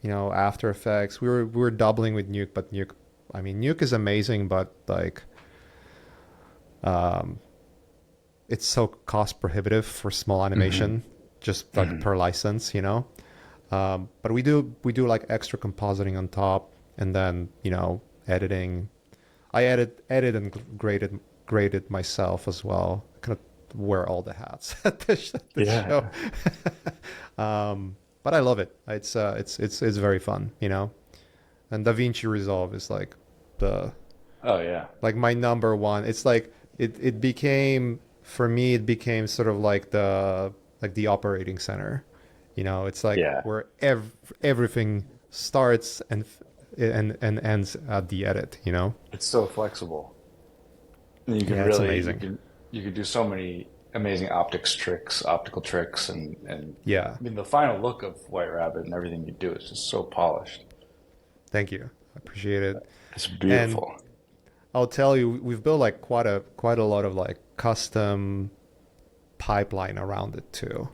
After Effects. We were doubling with Nuke, but I mean, Nuke is amazing, but like um, it's so cost prohibitive for small Hmm. animation, just like per license. But we do like extra compositing on top, and then editing. I edit and graded myself as well. Kind of wear all the hats at this show. Yeah. But I love it. It's very fun. And DaVinci Resolve is like the Oh yeah. Like my number one. It's like it became for me. It became sort of like the operating center. You know, it's like Yeah. where everything starts and ends at the edit. You know. It's so flexible. And you can Yeah, it's really amazing. you can do so many amazing optical tricks, and Yeah, I mean the final look of White Rabbit and everything you do is just so polished. thank you. I appreciate it. It's And beautiful. I'll tell you, we've built like quite a lot of like custom pipeline around it too.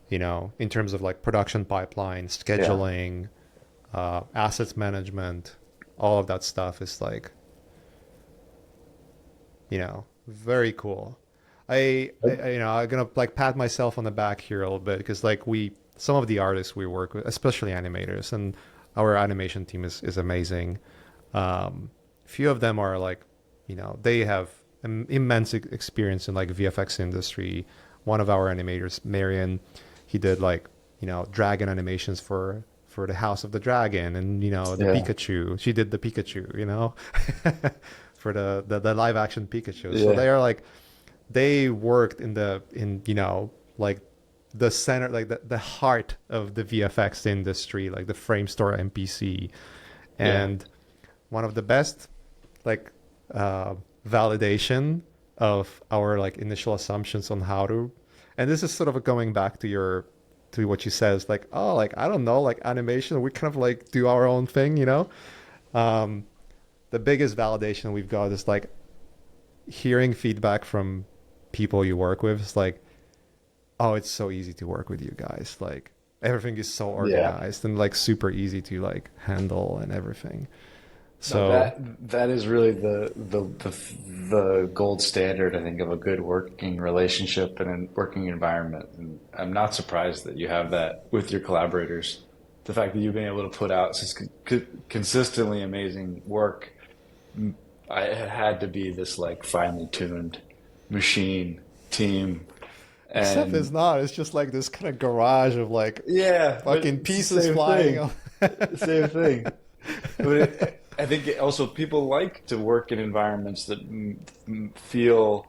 You know, in terms of like production pipeline, Yeah. scheduling, assets management, all of that stuff is like, you know, very cool. You know, I'm gonna like pat myself on the back here a little bit because like some of the artists we work with, especially animators, and our animation team is amazing. Few of them are like, you know, they have immense experience in like VFX industry. One of our animators, Marion, he did like, you know, dragon animations for the House of the Dragon, and you know the Yeah. Pikachu. She did the Pikachu, you know, for the live action Pikachu. So Yeah. they are like they worked in you know like the center, like the heart of the VFX industry, like the frame store MPC, Yeah. and one of the best like uh, validation of our like initial assumptions on how to, and this is sort of going back to your to what you said. It's like, oh, like I don't know, like animation, we kind of like do our own thing, you know. um the biggest validation we've got is like hearing feedback from people you work with. It's like, oh, it's so easy to work with you guys, like everything is so Yeah. organized and like super easy to like handle and everything. No, So that is really the gold standard, I think, of a good working relationship and a working environment. And I'm not surprised that you have that with your collaborators. The fact that you've been able to put out consistently amazing work, it had to be this like finely tuned machine team. except it's And not. It's just like this kind of garage of like yeah, but fucking it's the pieces same flying. thing. Same thing. But I think also people like to work in environments that feel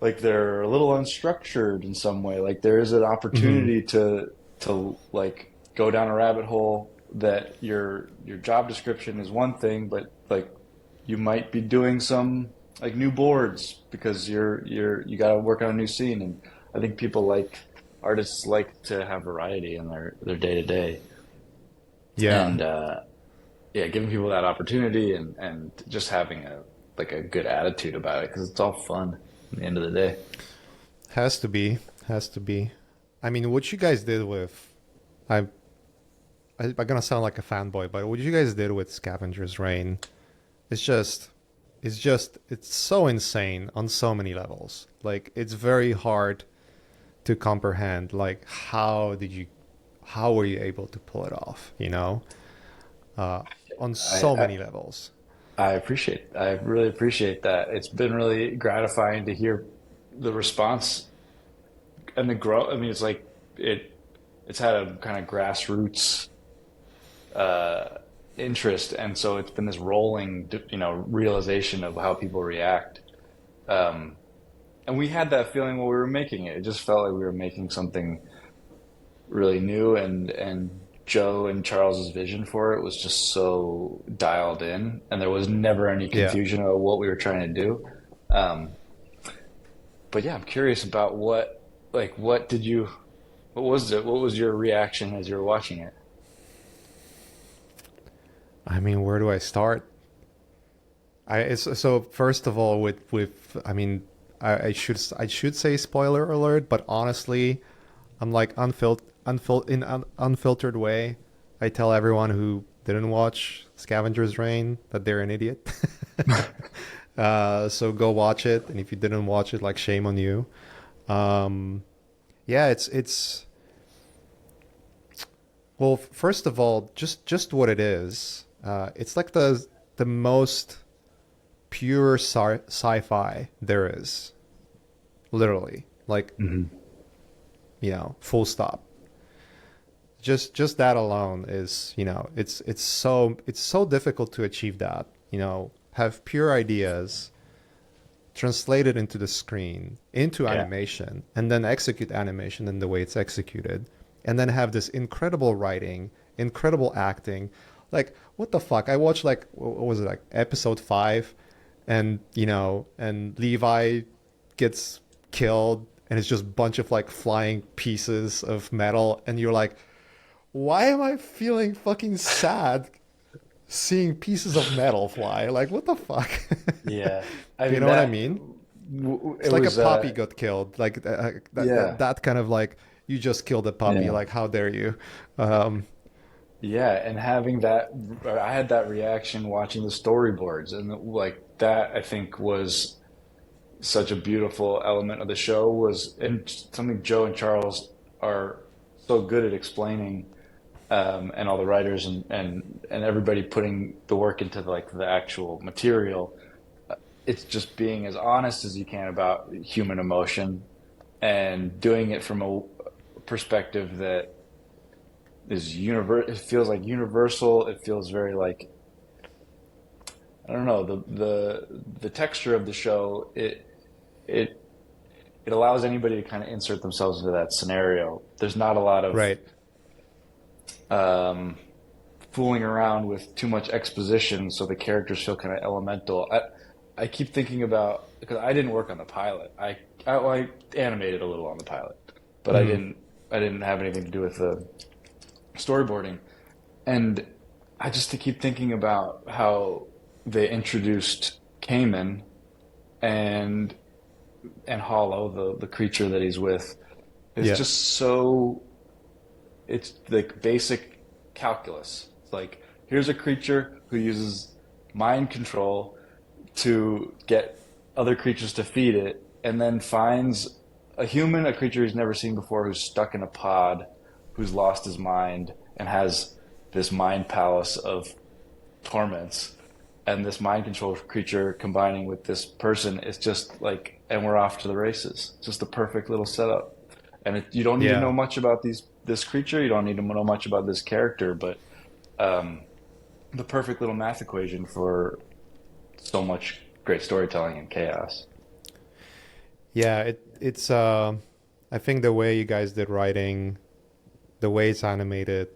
like they're a little unstructured in some way. Like there is an Hmm. opportunity to like go down a rabbit hole that your job description is one thing, but like you might be doing some like new boards because you got to work on a new scene. And I think people like artists like to have variety in their day to day. Yeah, And yeah, giving people that opportunity and just having a like a good attitude about it because it's all fun at the end of the day. has to be, has to be. I mean, what you guys did with, I'm I'm gonna sound like a fanboy, but what you guys did with Scavengers Reign is just, it's so insane on so many levels. Like it's very hard to comprehend. Like how were you able to pull it off? You know, uh, on I, so I many levels. I really appreciate that. It's been really gratifying to hear the response and the growth. I mean, it's like it's had a kind of grassroots uh, interest, and so it's been this rolling, realization of how people react. Um, and we had that feeling while we were making it. It just felt like we were making something really new, and Joe and Charles's vision for it was just so dialed in, and there was never any Yeah. confusion about what we were trying to do. Um, but yeah, I'm curious about what did you what was it? What was your reaction as you were watching it? I mean, where do I start? So first of all, with I mean, I should say spoiler alert, but honestly, I'm like unfiltered way. I tell everyone who didn't watch Scavengers Reign that they're an idiot. So go watch it, and if you didn't watch it, like shame on you. Um, yeah, it's well, first of all, just what it is. It's like the most pure sci-fi there is, literally. Like, Hmm. you know, full stop. Just that alone is, you know, it's so difficult to achieve that. have pure ideas translated into the screen, into Yeah. animation, and then execute animation in the way it's executed, and then have this incredible writing, incredible acting. Like, what the fuck? I watched like, what was it, like episode 5, and and Levi gets killed, and it's just a bunch of like flying pieces of metal, and you're like, why am I feeling fucking sad seeing pieces of metal fly? Like, what the fuck? Yeah. I You mean know what I that mean? it It's like a was puppy got killed. Like yeah. that kind of like, you just killed a puppy. Yeah. Like, how dare you? Um, Yeah, and having that, I had that reaction watching the storyboards, and like that, I think was such a beautiful element of the show was, and something Joe and Charles are so good at explaining, and all the writers and everybody putting the work into like the actual material. It's just being as honest as you can about human emotion and doing it from a perspective that is it feels like universal. It feels very like, I don't know, the texture of the show, it it allows anybody to kind of insert themselves into that scenario. There's not a lot of right. um, fooling around with too much exposition, so the characters feel kind of elemental. I keep thinking about, because I didn't work on the pilot. I animated a little on the pilot, but Mhm. I didn't have anything to do with the storyboarding. And I just keep thinking about how they introduced Cayman and Hollow, the creature that he's with. It's Yeah. just so, it's like basic calculus. It's like, here's a creature who uses mind control to get other creatures to feed it, and then finds a human, a creature he's never seen before, who's stuck in a pod, who's lost his mind, and has this mind palace of torments. And this mind control creature combining with this person, it's just like, and we're off to the races. It's just the perfect little setup. And you don't need to know Yeah. much about this creature. You don't need to know much about this character, but um, the perfect little math equation for so much great storytelling and chaos. Yeah. It's I think the way you guys did writing, the way it's animated,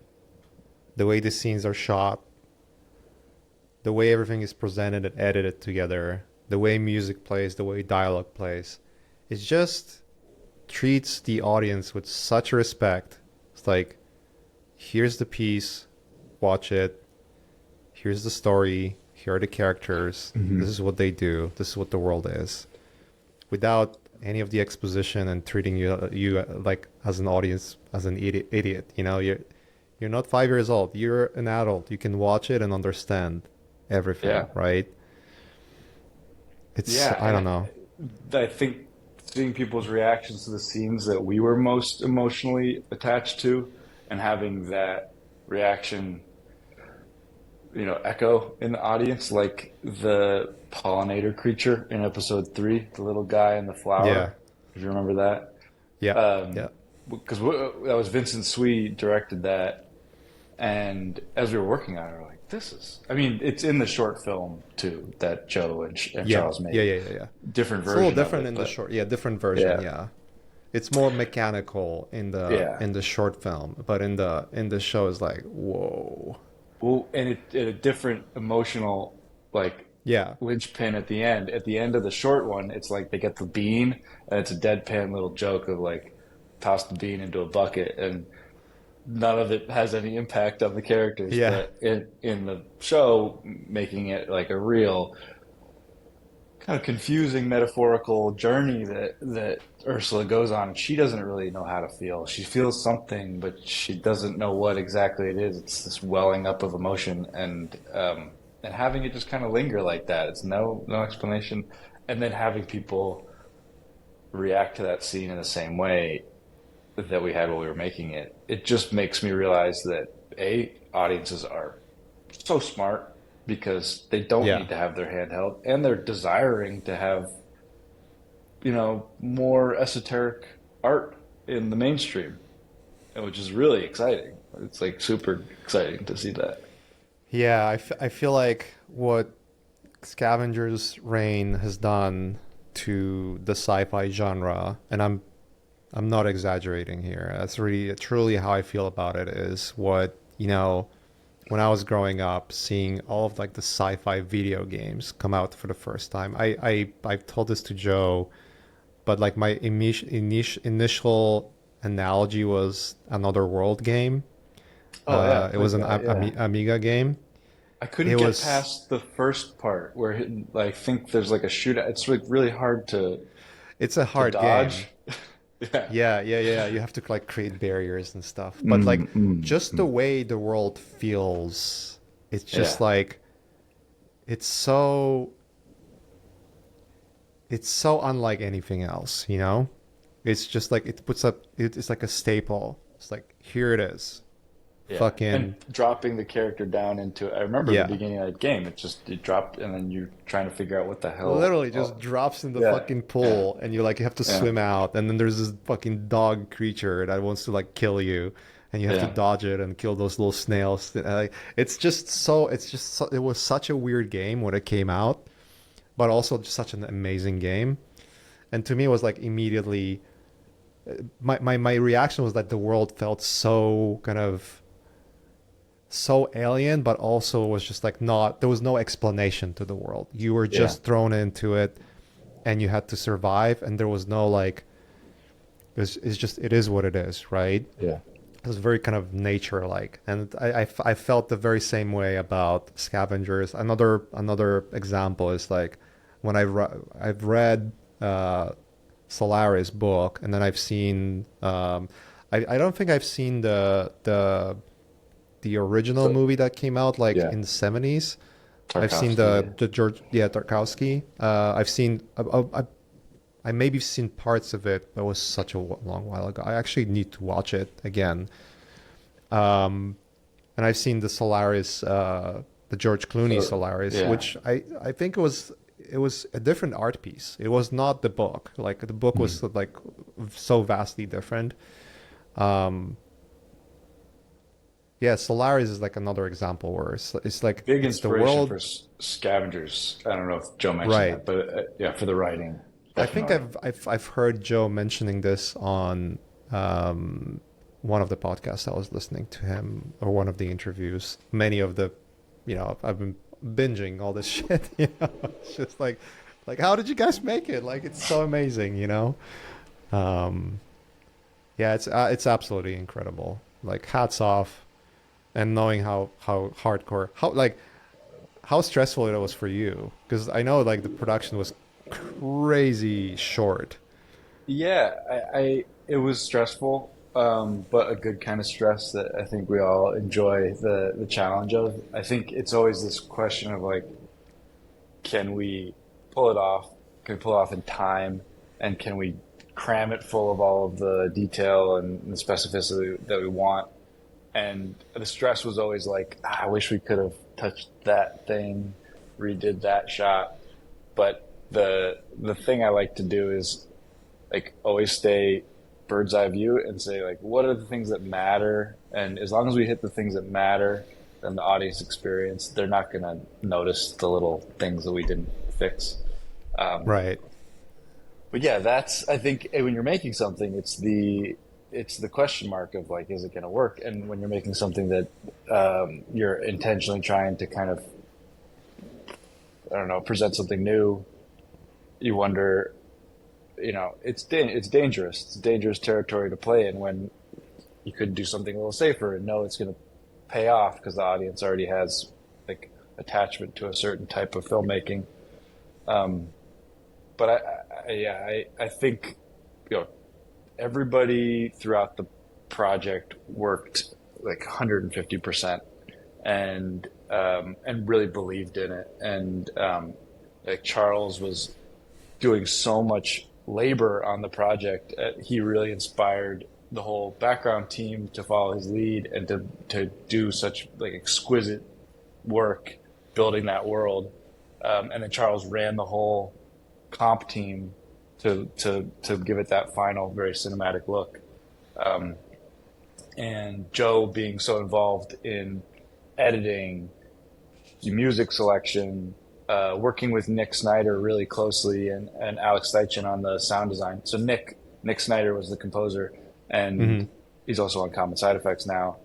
the way the scenes are shot, the way everything is presented and edited together, the way music plays, the way dialogue plays, it just treats the audience with such respect. It's like, here's the piece, watch it. Here's the story. Here are the characters. This Hmm. is what they do. This is what the world is. Without any of the exposition and treating you like as an audience as an idiot. You're not 5 years old. You're an adult. You can watch it and understand everything, Yeah. right? It's Yeah. I don't know. I think seeing people's reactions to the scenes that we were most emotionally attached to, and having that reaction, echo in the audience, like the pollinator creature in episode 3, the little guy in the Yeah, flower. If you remember that, yeah, um, yeah, because that was Vincent Sui directed that, and as we were working on it, we are like, "This is." I mean, it's in the short film too that Joe and yeah, Charles yeah, made, yeah, yeah, yeah. different It's a little version of different it, in the but short. Yeah, different version. yeah, Yeah, it's more mechanical yeah. in the short film, but in the show is like, whoa. Well, and it a different emotional, like, Yeah, linchpin at the end. At the end of the short one, it's like they get the bean, and it's a deadpan little joke of like, toss the bean into a bucket, and none of it has any impact on the characters. yeah, But in the show, making it like a real kind of confusing metaphorical journey that Ursula goes on. She doesn't really know how to feel. She feels something, but she doesn't know what exactly it is. It's this welling up of emotion, and having it just kind of linger like that. It's no explanation, and then having people react to that scene in the same way that we had while we were making it. It just makes me realize that audiences are so smart because they don't yeah. need to have their hand held, and they're desiring to have more esoteric art in the mainstream, which is really exciting. It's like super exciting to see that. Yeah, I feel like Scavengers Reign has done to the sci-fi genre, and I'm not exaggerating here. That's really truly how I feel about it. Is what when I was growing up, seeing all of like the sci-fi video games come out for the first time. I've told this to Joe, but like my initial analogy was Another World game. Oh yeah, I It was played an that. Yeah. Amiga game. I couldn't It get was past the first part where I think there's like a shootout. It's like really hard it's a to hard game. dodge. Yeah. Yeah. You have to like create barriers and stuff. But Mm, like mm, just the mm. way the world feels, it's just Yeah. like it's so it's so unlike anything else, you know? It's just like it puts up it's like a staple. It's like here it is. Yeah. And Fucking dropping the character down into, I remember the yeah. beginning of that game, it dropped and then you're trying to figure out what the hell. Literally just Oh, drops in the yeah. fucking Yeah. pool and you have to Yeah. swim out and then there's this fucking dog creature that wants to like kill you and you have to Yeah. dodge it and kill those little snails. It was such a weird game when it came out, but also just such an amazing game. And to me it was like immediately my reaction was that the world felt so kind of so alien, but also was just like not there was no explanation to the world. You were Yeah. just thrown into it and you had to survive and there was no like it's just it is what it is, right? Yeah. It was very kind of nature like, and I felt the very same way about Scavengers. Another example is like when I've read Solaris book, and then I've seen I don't think I've seen the original So, movie that came out like yeah. in the 70s. I've seen Tarkovsky. Yeah. the George Tarkovsky. I've seen I maybe seen parts of it, but it was such a long while ago. I actually need to watch it again. And I've seen the Solaris, the George Clooney So, Solaris, yeah. which I think it was a different art piece. It was not the book. Like the book was like so vastly different. Um, yeah, Solaris is like another example where it's like Big it's the inspiration for world, Scavengers. I don't know if Joe mentioned right? that, but yeah, for the writing, I think definitely. I've heard Joe mentioning this on one of the podcasts I was listening to him or one of the interviews. Many of the, I've been binging all this shit. It's just like how did you guys make it? Like it's so amazing, you know. Um, yeah, it's absolutely incredible. Like hats off, and knowing how hardcore, how stressful it was for you, because I know like the production was crazy short. Yeah, I it was stressful, but a good kind of stress that I think we all enjoy the challenge of. I think it's always this question of like, can we pull it off? Can we pull it off in time? And can we cram it full of all of the detail and the specificity that we want? And the stress was always like, I wish we could have touched that thing, redid that shot. But the thing I like to do is like always stay bird's eye view and say like, what are the things that matter? And as long as we hit the things that matter, then the audience experience, they're not going to notice the little things that we didn't fix. Um, Right. but yeah, that's I think when you're making something, it's the question mark of like, is it going to work? And when you're making something that you're intentionally trying to kind of, I don't know, present something new, you wonder, it's dangerous. It's dangerous territory to play in when you could do something a little safer and know it's going to pay off because the audience already has like attachment to a certain type of filmmaking. Um, but I think you know everybody throughout the project worked like 150% and really believed in it. And like Charles was doing so much labor on the project. He really inspired the whole background team to follow his lead and to do such like exquisite work building that world. And then Charles ran the whole comp team to give it that final, very cinematic look. Um, and Joe being so involved in editing, music selection, working with Nick Snyder really closely and Alex Steichen on the sound design. So Nick Snyder was the composer, and Hmm. he's also on Common Side Effects now.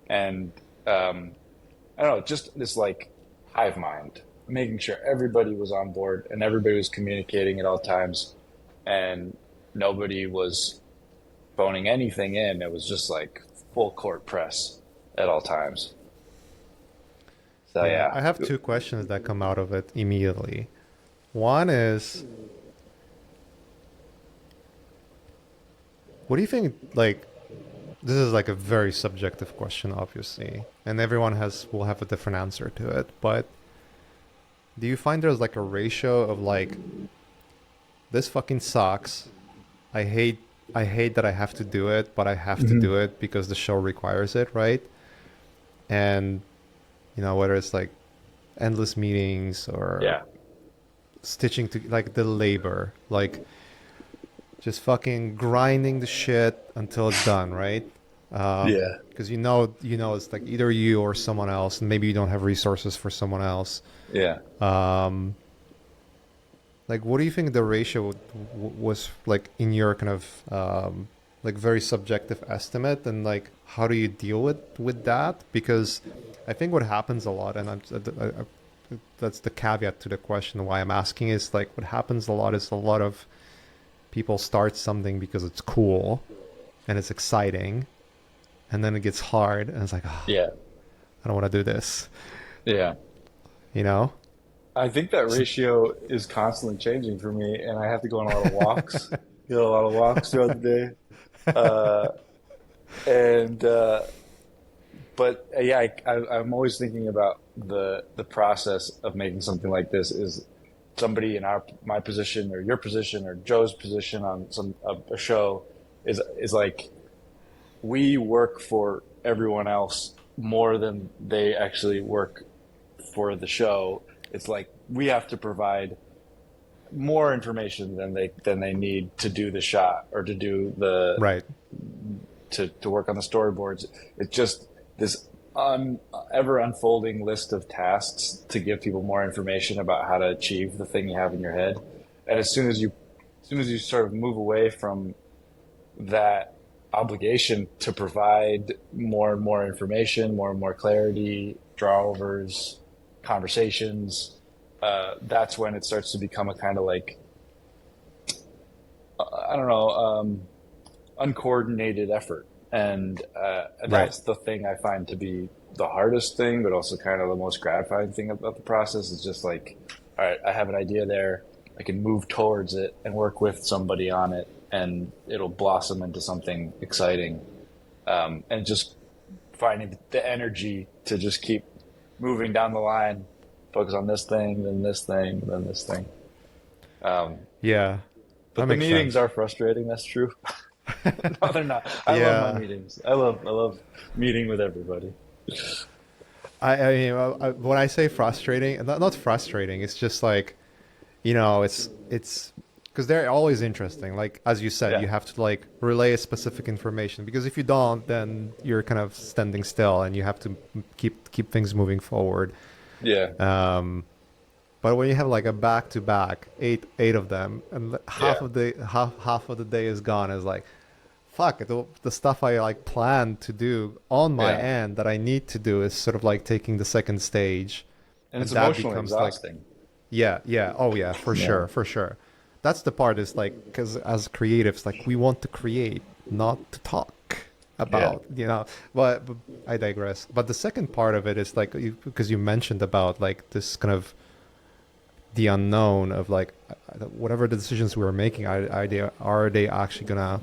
And I don't know, just this like hive mind, making sure everybody was on board and everybody was communicating at all times, and nobody was phoning anything in. It was just like full court press at all times. So Yeah, yeah, I have two questions that come out of it immediately. One is, what do you think, like, this is like a very subjective question, obviously, and everyone will have a different answer to it, but do you find there's like a ratio of like, this fucking sucks. I hate I hate that I have to do it, but I have to hmm do it because the show requires it, right? And whether it's like endless meetings or yeah, stitching to like the labor, like just fucking grinding the shit until it's done, right? yeah, Because it's like either you or someone else, and maybe you don't have resources for someone else. yeah. Um, like, what do you think the ratio was like in your kind of like very subjective estimate, and like how do you deal with that? Because I think what happens a lot, and that's the caveat to the question why I'm asking is like what happens a lot is a lot of people start something because it's cool and it's exciting, and then it gets hard and it's like, oh, Yeah, I don't want to do this, yeah. you know? I think that So, ratio is constantly changing for me, and I have to go on a lot of walks. A lot of walks throughout the day. Uh, and but yeah, I'm always thinking about the process of making something like this. Is somebody in my position or your position or Joe's position on a show is like we work for everyone else more than they actually work for the show. It's like we have to provide more information than they need to do the shot or to do the right, to work on the storyboards. It's just this ever unfolding list of tasks to give people more information about how to achieve the thing you have in your head. And as soon as you sort of move away from that obligation to provide more and more information, more and more clarity, drawovers, conversations, that's when it starts to become a kind of like, I don't know, uncoordinated effort. And right. that's the thing I find to be the hardest thing, but also kind of the most gratifying thing about the process is just like, all right, I have an idea there. I can move towards it and work with somebody on it, and it'll blossom into something exciting. And just finding the energy to just keep moving down the line, focus on this thing, then this thing, then this thing. Um, Yeah, that but the makes meetings sense. are frustrating. That's true. No, they're not. I love my Yeah, meetings. I love meeting with everybody. when I say frustrating, not frustrating, it's just like, it's because they're always interesting. Like as you said, Yeah, you have to like relay a specific information because if you don't, then you're kind of standing still, and you have to keep things moving forward. yeah, Um, but when you have like a back to back, eight of them, and yeah, half of the day is gone, is like, fuck, the stuff I like planned to do on my yeah. end that I need to do is sort of like taking the second stage, And it's and that emotionally becomes like, exhausting. yeah, oh yeah, for Yeah, sure, for sure. That's the part is like, because as creatives, like we want to create, not to talk yeah, about, but I digress. But the second part of it is like, because you mentioned about like this kind of the unknown of like whatever the decisions we were making, are they actually gonna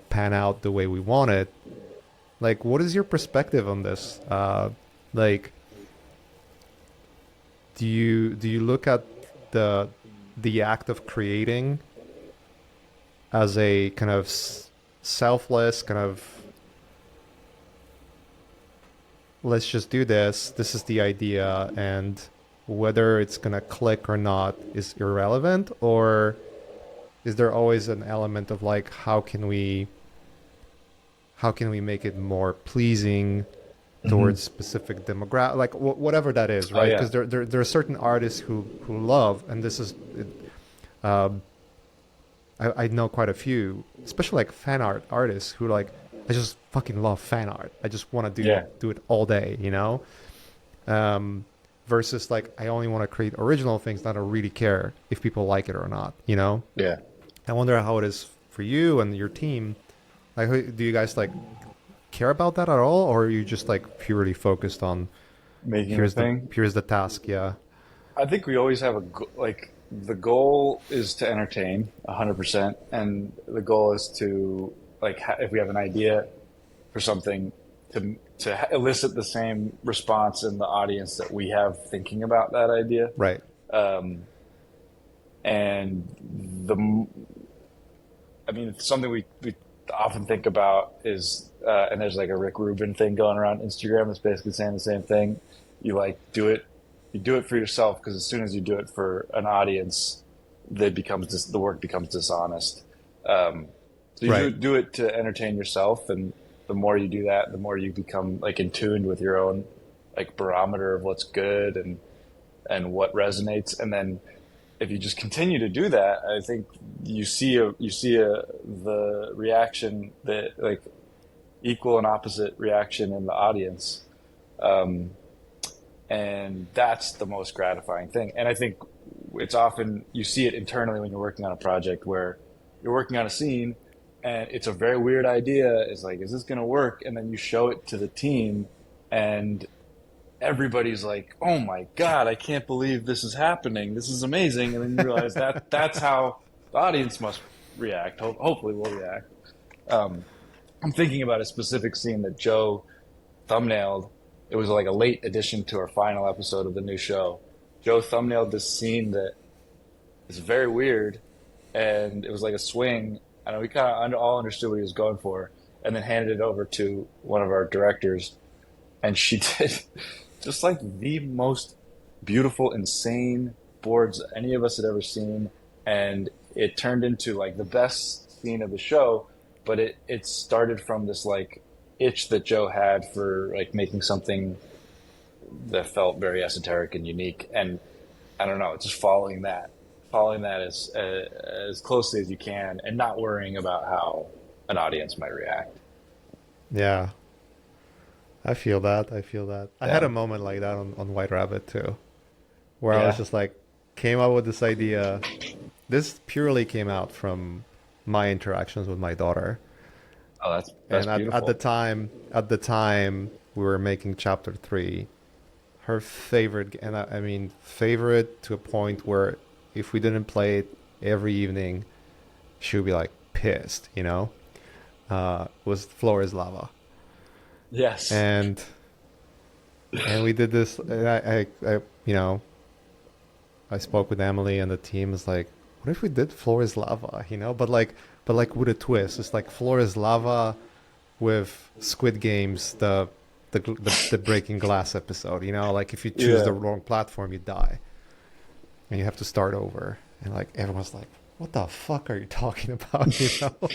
pan out the way we want it? Like, what is your perspective on this? Like, do you look at the the act of creating as a kind of selfless kind of, let's just do this, this is the idea, and whether it's gonna click or not is irrelevant, or is there always an element of like how can we make it more pleasing Hmm. towards specific demographic, like whatever that is, Oh right? yeah, Because there are certain artists who love, and this is, um, I know quite a few, especially like fan art artists who like, I just fucking love fan art. I just want to yeah, do it all day, you know. Um, versus like I only want to create original things that I don't really care if people like it or not, you know. yeah. I wonder how it is for you and your team. Like, do you guys like care about that at all, or are you just like purely focused on Making the thing. here's the task? Yeah, I think we always have like the goal is to entertain 100%, and the goal is to like if we have an idea for something to elicit the same response in the audience that we have thinking about that idea. right, Um, and the I mean, something we often think about is, and there's like a Rick Rubin thing going around Instagram that's basically saying the same thing. You like you do it for yourself because as soon as you do it for an audience, the work becomes dishonest. Um, so you right. do it to entertain yourself, and the more you do that, the more you become like in tune with your own like barometer of what's good and what resonates, and then if you just continue to do that, I think you see the reaction that like equal and opposite reaction in the audience, um, and that's the most gratifying thing. And I think it's often you see it internally when you're working on a project where you're working on a scene and it's a very weird idea. It's like, is this going to work? And then you show it to the team, and everybody's like, "Oh my god, I can't believe this is happening. This is amazing." And then you realize that that's how the audience must react. Hopefully, will react. Um, I'm thinking about a specific scene that Joe thumbnailed. It was like a late addition to our final episode of the new show. Joe thumbnailed this scene that is very weird, and it was like a swing. And we kind of all understood what he was going for, and then handed it over to one of our directors, and she did just like the most beautiful, insane boards any of us had ever seen, and it turned into like the best scene of the show. But it started from this like itch that Joe had for like making something that felt very esoteric and unique, and I don't know, just following that as closely as you can, and not worrying about how an audience might react. Yeah, I feel that. I feel that. I had a Yeah, moment like that on White Rabbit too, where I was yeah. just like, came up with this idea. This purely came out from my interactions with my daughter. Oh, that's And beautiful. at the time we were making chapter three, her favorite, and I mean favorite to a point where if we didn't play it every evening, she would be like pissed, you know. Was Floor is Lava, Yes. and we did this. And you know, I spoke with Emily and the team is like, what if we did Floor is Lava, you know? But like with a twist. It's like Floor is Lava with Squid Games, the breaking glass episode. You know, like if you choose the Yeah, wrong platform, you die and you have to start over. And like everyone's like, "What the fuck are you talking about?" You know.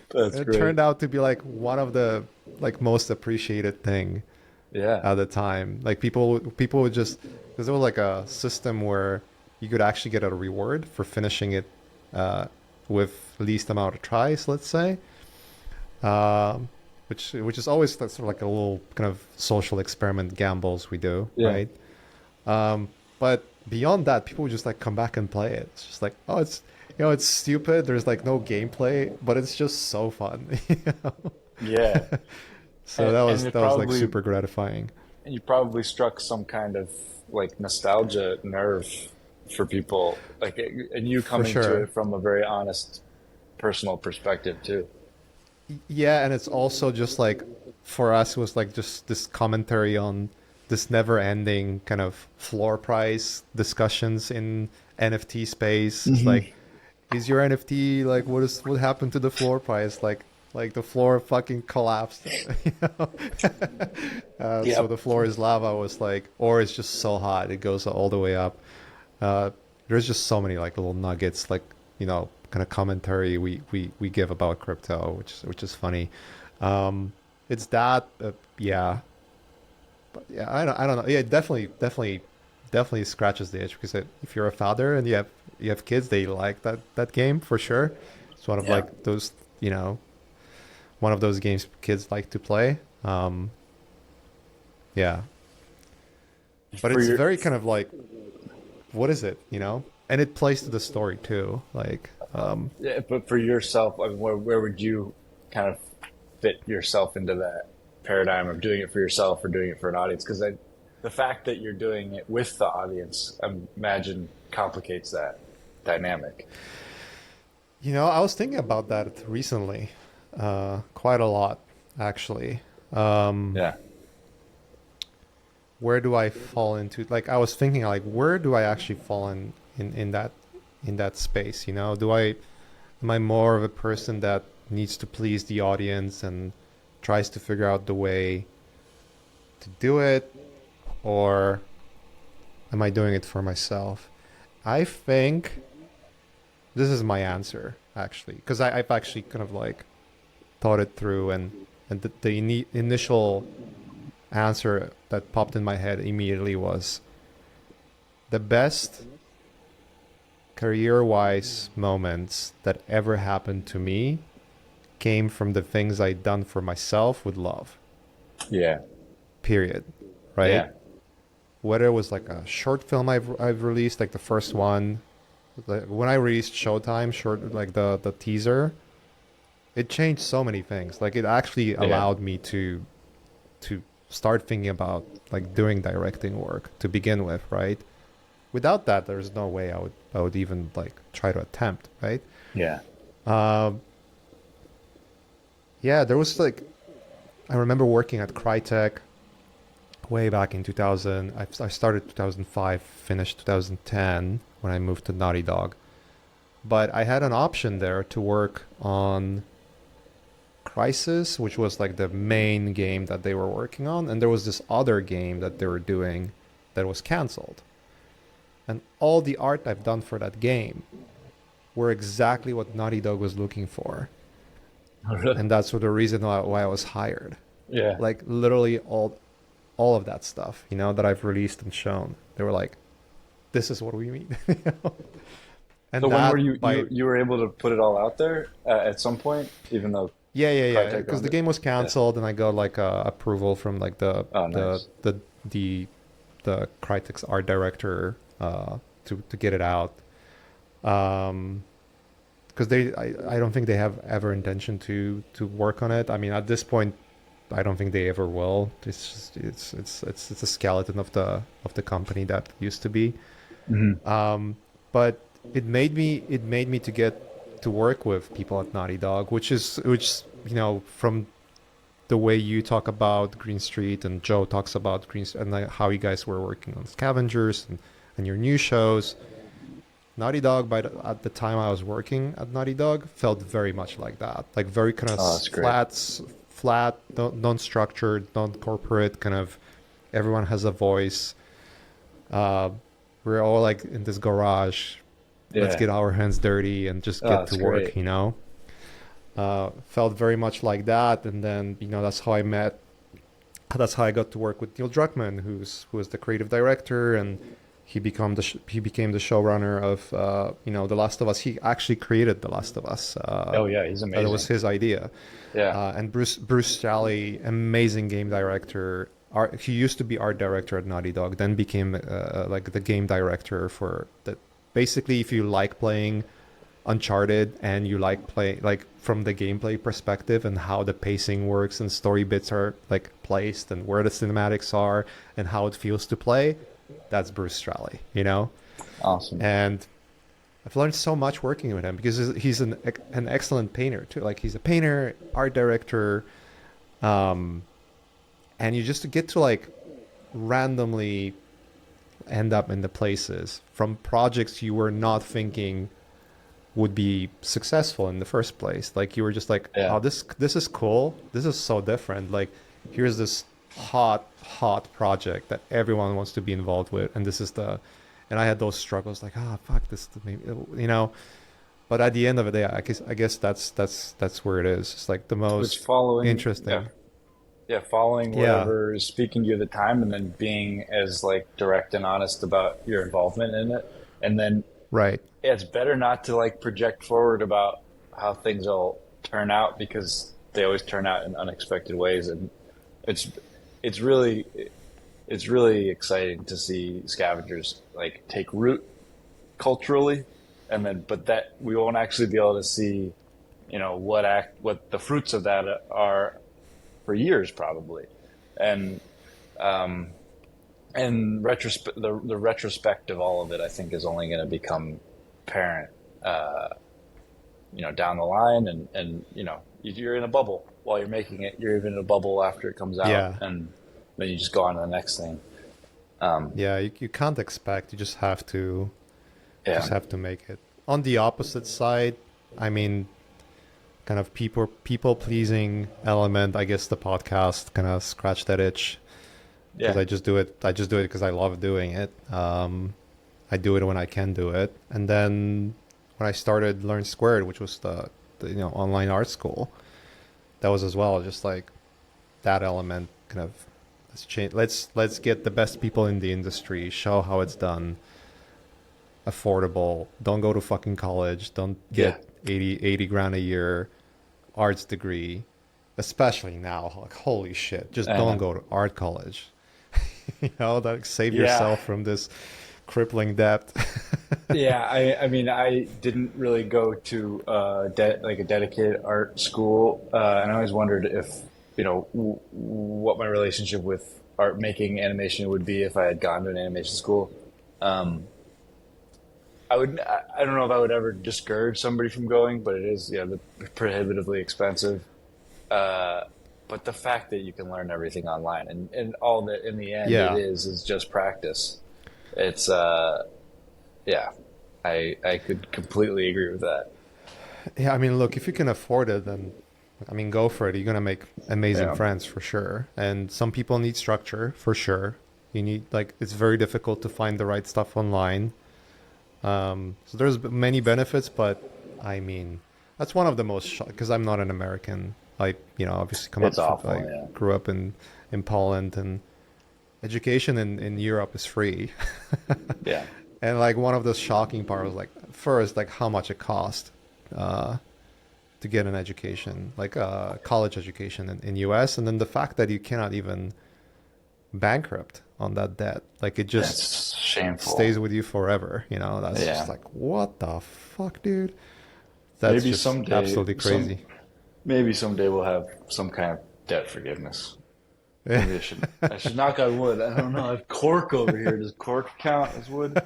that's And it great. turned out to be like one of the like most appreciated thing Yeah. at the time. Like people would just because there was like a system where you could actually get a reward for finishing it uh, with least amount of tries, let's say. um, which is always sort of like a little kind of social experiment gambles we do, Yeah. right? But beyond that, people would just like come back and play it. It's just like, oh, it's it's stupid. There's like no gameplay, but it's just so fun. You know? Yeah. So And it that was like probably super gratifying. and you probably struck some kind of like nostalgia nerve for people, like, and you For coming to sure. it from a very honest personal perspective too. Yeah, and it's also just like for us it was like just this commentary on this never-ending kind of floor price discussions in NFT space. It's Hmm. like, is your NFT like what happened to the floor price? Like the floor fucking collapsed. You know? So Yep. the floor is lava was like, or it's just so hot it goes all the way up. Uh, there's just so many like little nuggets, like kind of commentary we give about crypto, which is funny. Um, it's that, yeah. But yeah, I don't know. Yeah, it definitely scratches the itch because if you're a father and you have kids, they like that game for sure. It's one of Yeah. like those, you know, one of those games kids like to play. Yeah, but For it's your very kind of like, what is it, you know? And it plays to the story too. Like, Yeah, but for yourself, I mean, where would you kind of fit yourself into that paradigm of doing it for yourself or doing it for an audience? Because the fact that you're doing it with the audience, I imagine, complicates that dynamic. you know, I was thinking about that recently, quite a lot actually. Um, Yeah, where do I fall into? Like, I was thinking, like, where do I actually fall in that space? You know, do I am I more of a person that needs to please the audience and tries to figure out the way to do it, or am I doing it for myself? I think this is my answer actually, because I've actually kind of like thought it through, and the initial answer that popped in my head immediately was the best career-wise moments that ever happened to me came from the things I'd done for myself with love. yeah, Period. Right? yeah, Whether it was like a short film I've released, like the first one, like when I released Showtime short, like the teaser, it changed so many things. Like it actually yeah, allowed me to start thinking about like doing directing work to begin with, right? Without that, there's no way I would even like try to attempt, right? yeah. Um, yeah, there was like I remember working at Crytek way back in 2000. I started 2005, finished 2010 when I moved to Naughty Dog. But I had an option there to work on Crisis, which was like the main game that they were working on, and there was this other game that they were doing that was canceled. And all the art I've done for that game were exactly what Naughty Dog was looking for. Oh, really? And that's the reason why I was hired. Yeah. Like literally all of that stuff, you know, that I've released and shown. They were like, this is what we need. You know? So And when were that by you were able to put it all out there at some point, even though yeah, Crytek because owned the it? game was Yeah. canceled and I got like approval from like Oh, nice. the the Crytek's art director to get it out. Because I don't think they have ever intention to work on it. I mean, at this point, I don't think they ever will. It's just, it's a skeleton of the company that used to be. Hmm. But it made me to get to work with people at Naughty Dog, which you know, from the way you talk about Green Street and Joe talks about Green Street and like how you guys were working on Scavengers and your new shows. Naughty Dog, at the time I was working at Naughty Dog, felt very much like that. Like very kind of Oh, that's great. flat, non-structured, non-corporate, kind of everyone has a voice. Uh, we're all like in this garage. Let's Yeah. get our hands dirty and just Oh, get that's to work, great. you know? Felt very much like that. And then, you know, that's how I got to work with Neil Druckmann, who was the creative director, and he became the showrunner of you know, The Last of Us. He actually created The Last of Us. Oh, yeah. He's That was amazing. his idea. Yeah. And Bruce Straley, amazing game director. He used to be art director at Naughty Dog, then became like the game director for the. Basically, if you like playing Uncharted and you like play like from the gameplay perspective and how the pacing works and story bits are like placed and where the cinematics are and how it feels to play, that's Bruce Straley, you know? Awesome. And I've learned so much working with him because he's an excellent painter too. Like he's a painter, art director, um, and you just get to like randomly end up in the places from projects you were not thinking would be successful in the first place. Like you were just like, Yeah. oh, this is cool. This is so different. Like here's this hot project that everyone wants to be involved with, and this is the. And I had those struggles, like, oh fuck, this maybe, you know. But at the end of the day, I guess that's where it is. It's like the Which most following, yeah. interesting. following Yeah, whatever is speaking to you at the time, and then being as like direct and honest about your involvement in it. And then right. it's better not to like project forward about how things will turn out, because they always turn out in unexpected ways. And it's it's really it's really exciting to see Scavengers like take root culturally, and then but that we won't actually be able to see, what the fruits of that are for years probably. And um, the retrospect of all of it, I think, is only going to become apparent, down the line. And you're in a bubble while you're making it. You're even in a bubble after it comes out, Yeah, and then you just go on to the next thing. Um, yeah. You can't expect. You yeah, just have to make it. On the opposite side, I mean, kind of people pleasing element. I guess the podcast kind of scratched that itch because yeah, I just do it. I just do it because I love doing it. I do it when I can do it, and then when I started Learn Squared, which was the online art school, that was as well just like that element. Kind of let's change. Let's get the best people in the industry. Show how it's done. Affordable. Don't go to fucking college. Don't yeah, get 80 grand a year arts degree, especially now. Like, holy shit. Just I don't know. go to art college. Like save Yeah, yourself from this crippling debt. yeah. I mean, I didn't really go to like a dedicated art school, and I always wondered if what my relationship with art making animation would be if I had gone to an animation school. Um, I don't know if I would ever discourage somebody from going, but it is, prohibitively expensive. Uh, but the fact that you can learn everything online, and all that in the end it Yeah. is just practice. It's, yeah, I could completely agree with that. Yeah, I mean, look, if you can afford it, then I mean, go for it. You're gonna make amazing Yeah, friends for sure. And some people need structure for sure. You need like it's very difficult to find the right stuff online. So there's many benefits, but I mean, that's one of the most because I'm not an American. I obviously come it's up from awful. I Yeah, grew up in Poland, and education in Europe is free. yeah, And like one of the shocking part was like first like how much it cost uh, to get an education, like college education in US, and then the fact that you cannot even bankrupt on that debt, like it just it's shameful. stays with you forever. That's just Yeah, like what the fuck, dude. That's maybe just someday, absolutely crazy. maybe someday we'll have some kind of debt forgiveness. Maybe I should knock on wood. I don't know. I have cork over here. Does cork count as wood?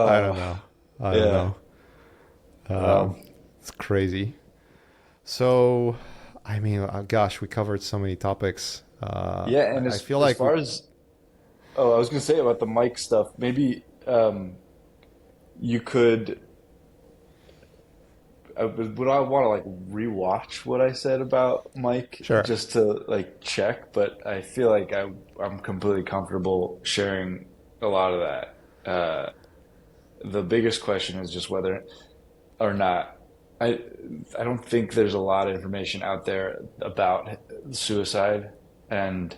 I Uh, don't know. I don't yeah. know. Um, Um, it's crazy. So, I mean, gosh, we covered so many topics. yeah, and I as feel as like we, far as I was gonna say about the mic stuff, maybe you could. Would I want to like rewatch what I said about Mike sure. just to like check? But I feel like I'm completely comfortable sharing a lot of that. The biggest question is just whether or not. I I don't think there's a lot of information out there about suicide, and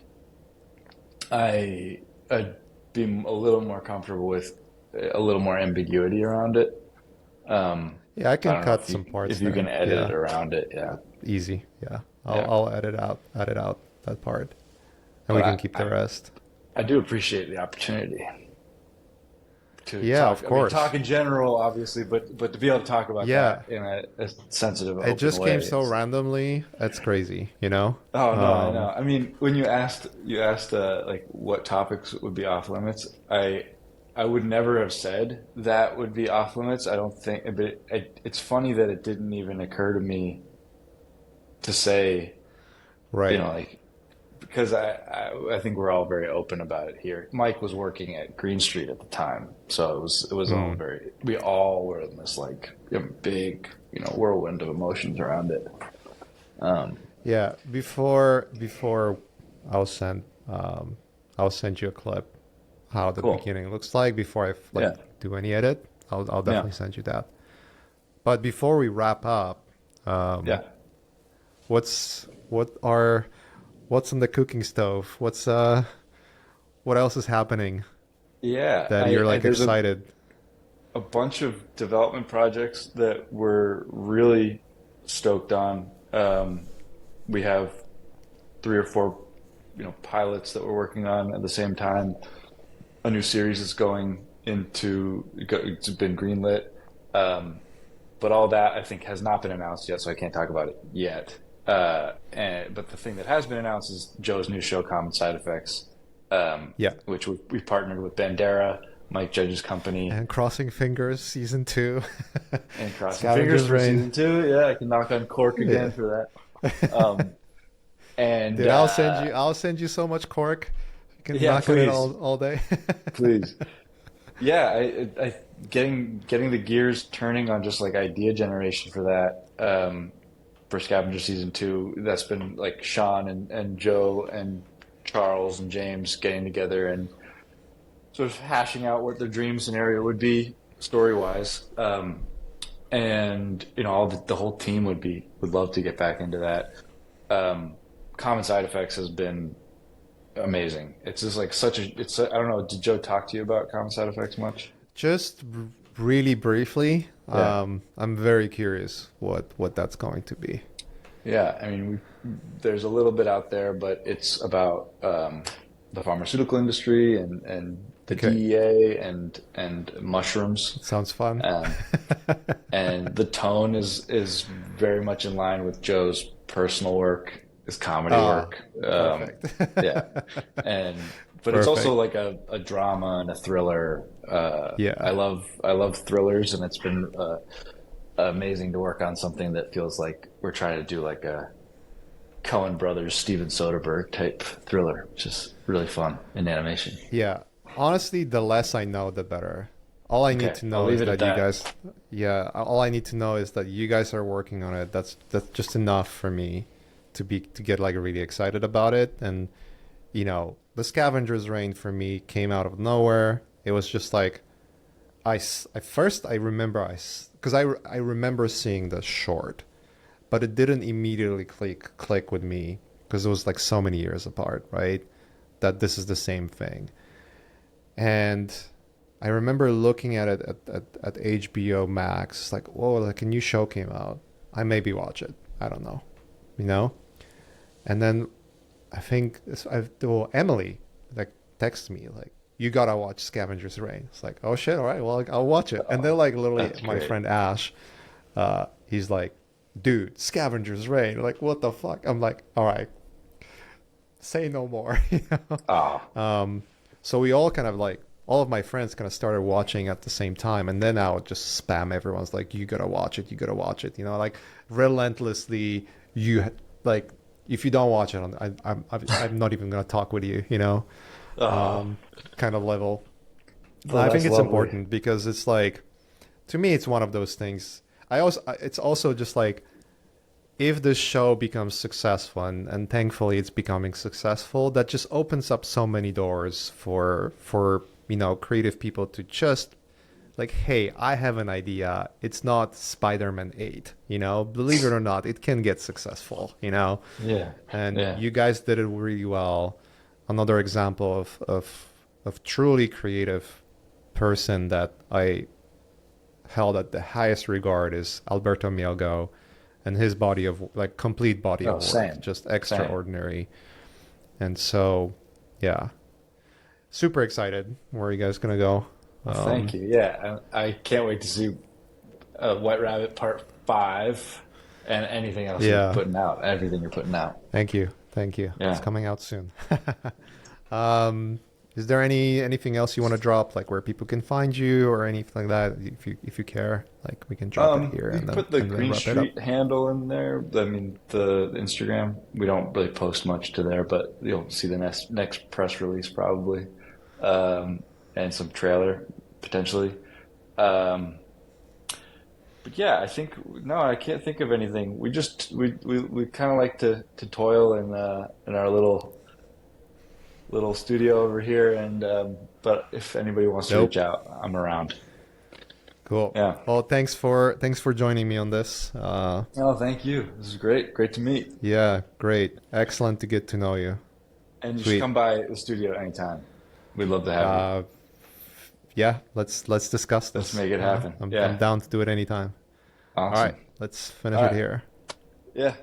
I'd be a little more comfortable with a little more ambiguity around it. Um, Yeah, I I can don't know cut if you some parts if you can there. edit it Yeah, around it. Yeah, easy. Yeah, I'll yeah. I'll edit out that part, and we can But keep the rest. I do appreciate the opportunity to Yeah, of talk. I mean, course. talk in general, obviously, but to be able to talk about Yeah, that in a sensitive, it open just came way. so randomly. It's crazy. Oh no, I know. Um, I mean, when you asked like what topics would be off limits, I would never have said that would be off limits. I don't think, but it's funny that it didn't even occur to me to say, right. like, because I think we're all very open about it here. Mike was working at Green Street at the time, so it was all Hmm. very, we all were in this like big whirlwind of emotions around it. Um, Yeah, before I'll send I'll send you a clip how the cool. beginning looks like before I like Yeah. do any edit. I'll Yeah. definitely send you that. But before we wrap up, um, Yeah. what are what's on the cooking stove? What else is happening Yeah, that you're I like there's excited? a bunch of development projects that we're really stoked on. We have three or four, pilots that we're working on at the same time. A new series is going into, it's been greenlit. Um, but all that I think has not been announced yet, so I can't talk about it yet. But the thing that has been announced is Joe's new show, Common Side Effects, Yeah. which we partnered with Bandera, Mike Judge's company, And crossing fingers, season two. and crossing fingers Scavengers for Reign. season two. Yeah, I can knock on cork Yeah. again for that. And Dude, I'll send you so much cork. You can yeah, knock on it please, all day. please. Yeah, getting the gears turning on just like idea generation for that. For Scavenger season two, that's been like Sean and Joe and Charles and James getting together and sort of hashing out what their dream scenario would be story wise. And all the whole team would love to get back into that. Common Side Effects has been amazing. It's just like I don't know. Did Joe talk to you about Common Side Effects much? Just really briefly, Yeah. I'm very curious what that's going to be. Yeah, I mean, there's a little bit out there, but it's about the pharmaceutical industry and the Okay, DEA and mushrooms, sounds fun. um, and the tone is very much in line with Joe's personal work, his comedy Ah, work. perfect. Yeah, and but it's also Perfect. like a drama and a thriller. Yeah. I love thrillers, and it's been amazing to work on something that feels like we're trying to do like a Coen Brothers, Steven Soderbergh type thriller, which is really fun in animation. Yeah. Honestly, the less I know, the better. All I need Okay, to I'll know leave is it at that you that. guys, yeah, all I need to know is that you guys are working on it. That's just enough for me to get like really excited about it. And the Scavengers Reign for me came out of nowhere. It was just like at first I remember because I remember seeing the short, but it didn't immediately click with me because it was like so many years apart, right? That this is the same thing. And I remember looking at it at HBO Max, like, whoa, like a new show came out. I maybe watch it. I don't know, you know. And then I think well, Emily like texted me like, you gotta watch Scavengers Reign. It's like, oh shit, all right, well, like, I'll watch it. And then like literally That's my great. friend Ash, he's like, dude, Scavengers Reign. Like, what the fuck? I'm like, all right, say no more. Ah, So we all kind of like all of my friends kind of started watching at the same time, and then I would just spam everyone's like, you gotta watch it, you gotta watch it, like relentlessly. You like if you don't watch it, I'm not even gonna talk with you, ah, kind of level. And oh, I think that's it's lovely. important because it's like to me it's one of those things. It's also just like if this show becomes successful, and thankfully it's becoming successful, that just opens up so many doors for creative people to just like, hey, I have an idea. It's not Spider-Man 8, believe it or not, it can get successful, Yeah, and yeah. you guys did it really well. Another example of truly creative person that I held at the highest regard is Alberto Mielgo, and his body of like complete body Oh, of work, same, just same. extraordinary. And so, yeah, super excited. Where are you guys gonna go? Well, thank you. Yeah, I can't wait to see White Rabbit Part Five and anything else you're Yeah, putting out. Everything you're putting out. thank you. It's Yeah. coming out soon. um, is there anything else you want to drop, like where people can find you or anything like that? If you care, like we can drop it here You and can then put the Green wrap it up. Street handle in there. I mean, the Instagram. We don't really post much to there, but you'll see the next press release probably, and some trailer potentially. Um, but yeah, I think no, I can't think of anything. We kind of like to toil in our little studio over here, and but if anybody wants to reach Nope. out, I'm around. Cool. Yeah. Well, thanks for joining me on this. Oh, thank you. This is great. Great to meet. Yeah, great. Excellent to get to know you. And you should Sweet. come by the studio anytime. We'd love to have you. Uh, yeah, let's discuss Let's this. make it happen. I'm Yeah. down to do it anytime. All Awesome. right, let's finish All it right. here. Yeah.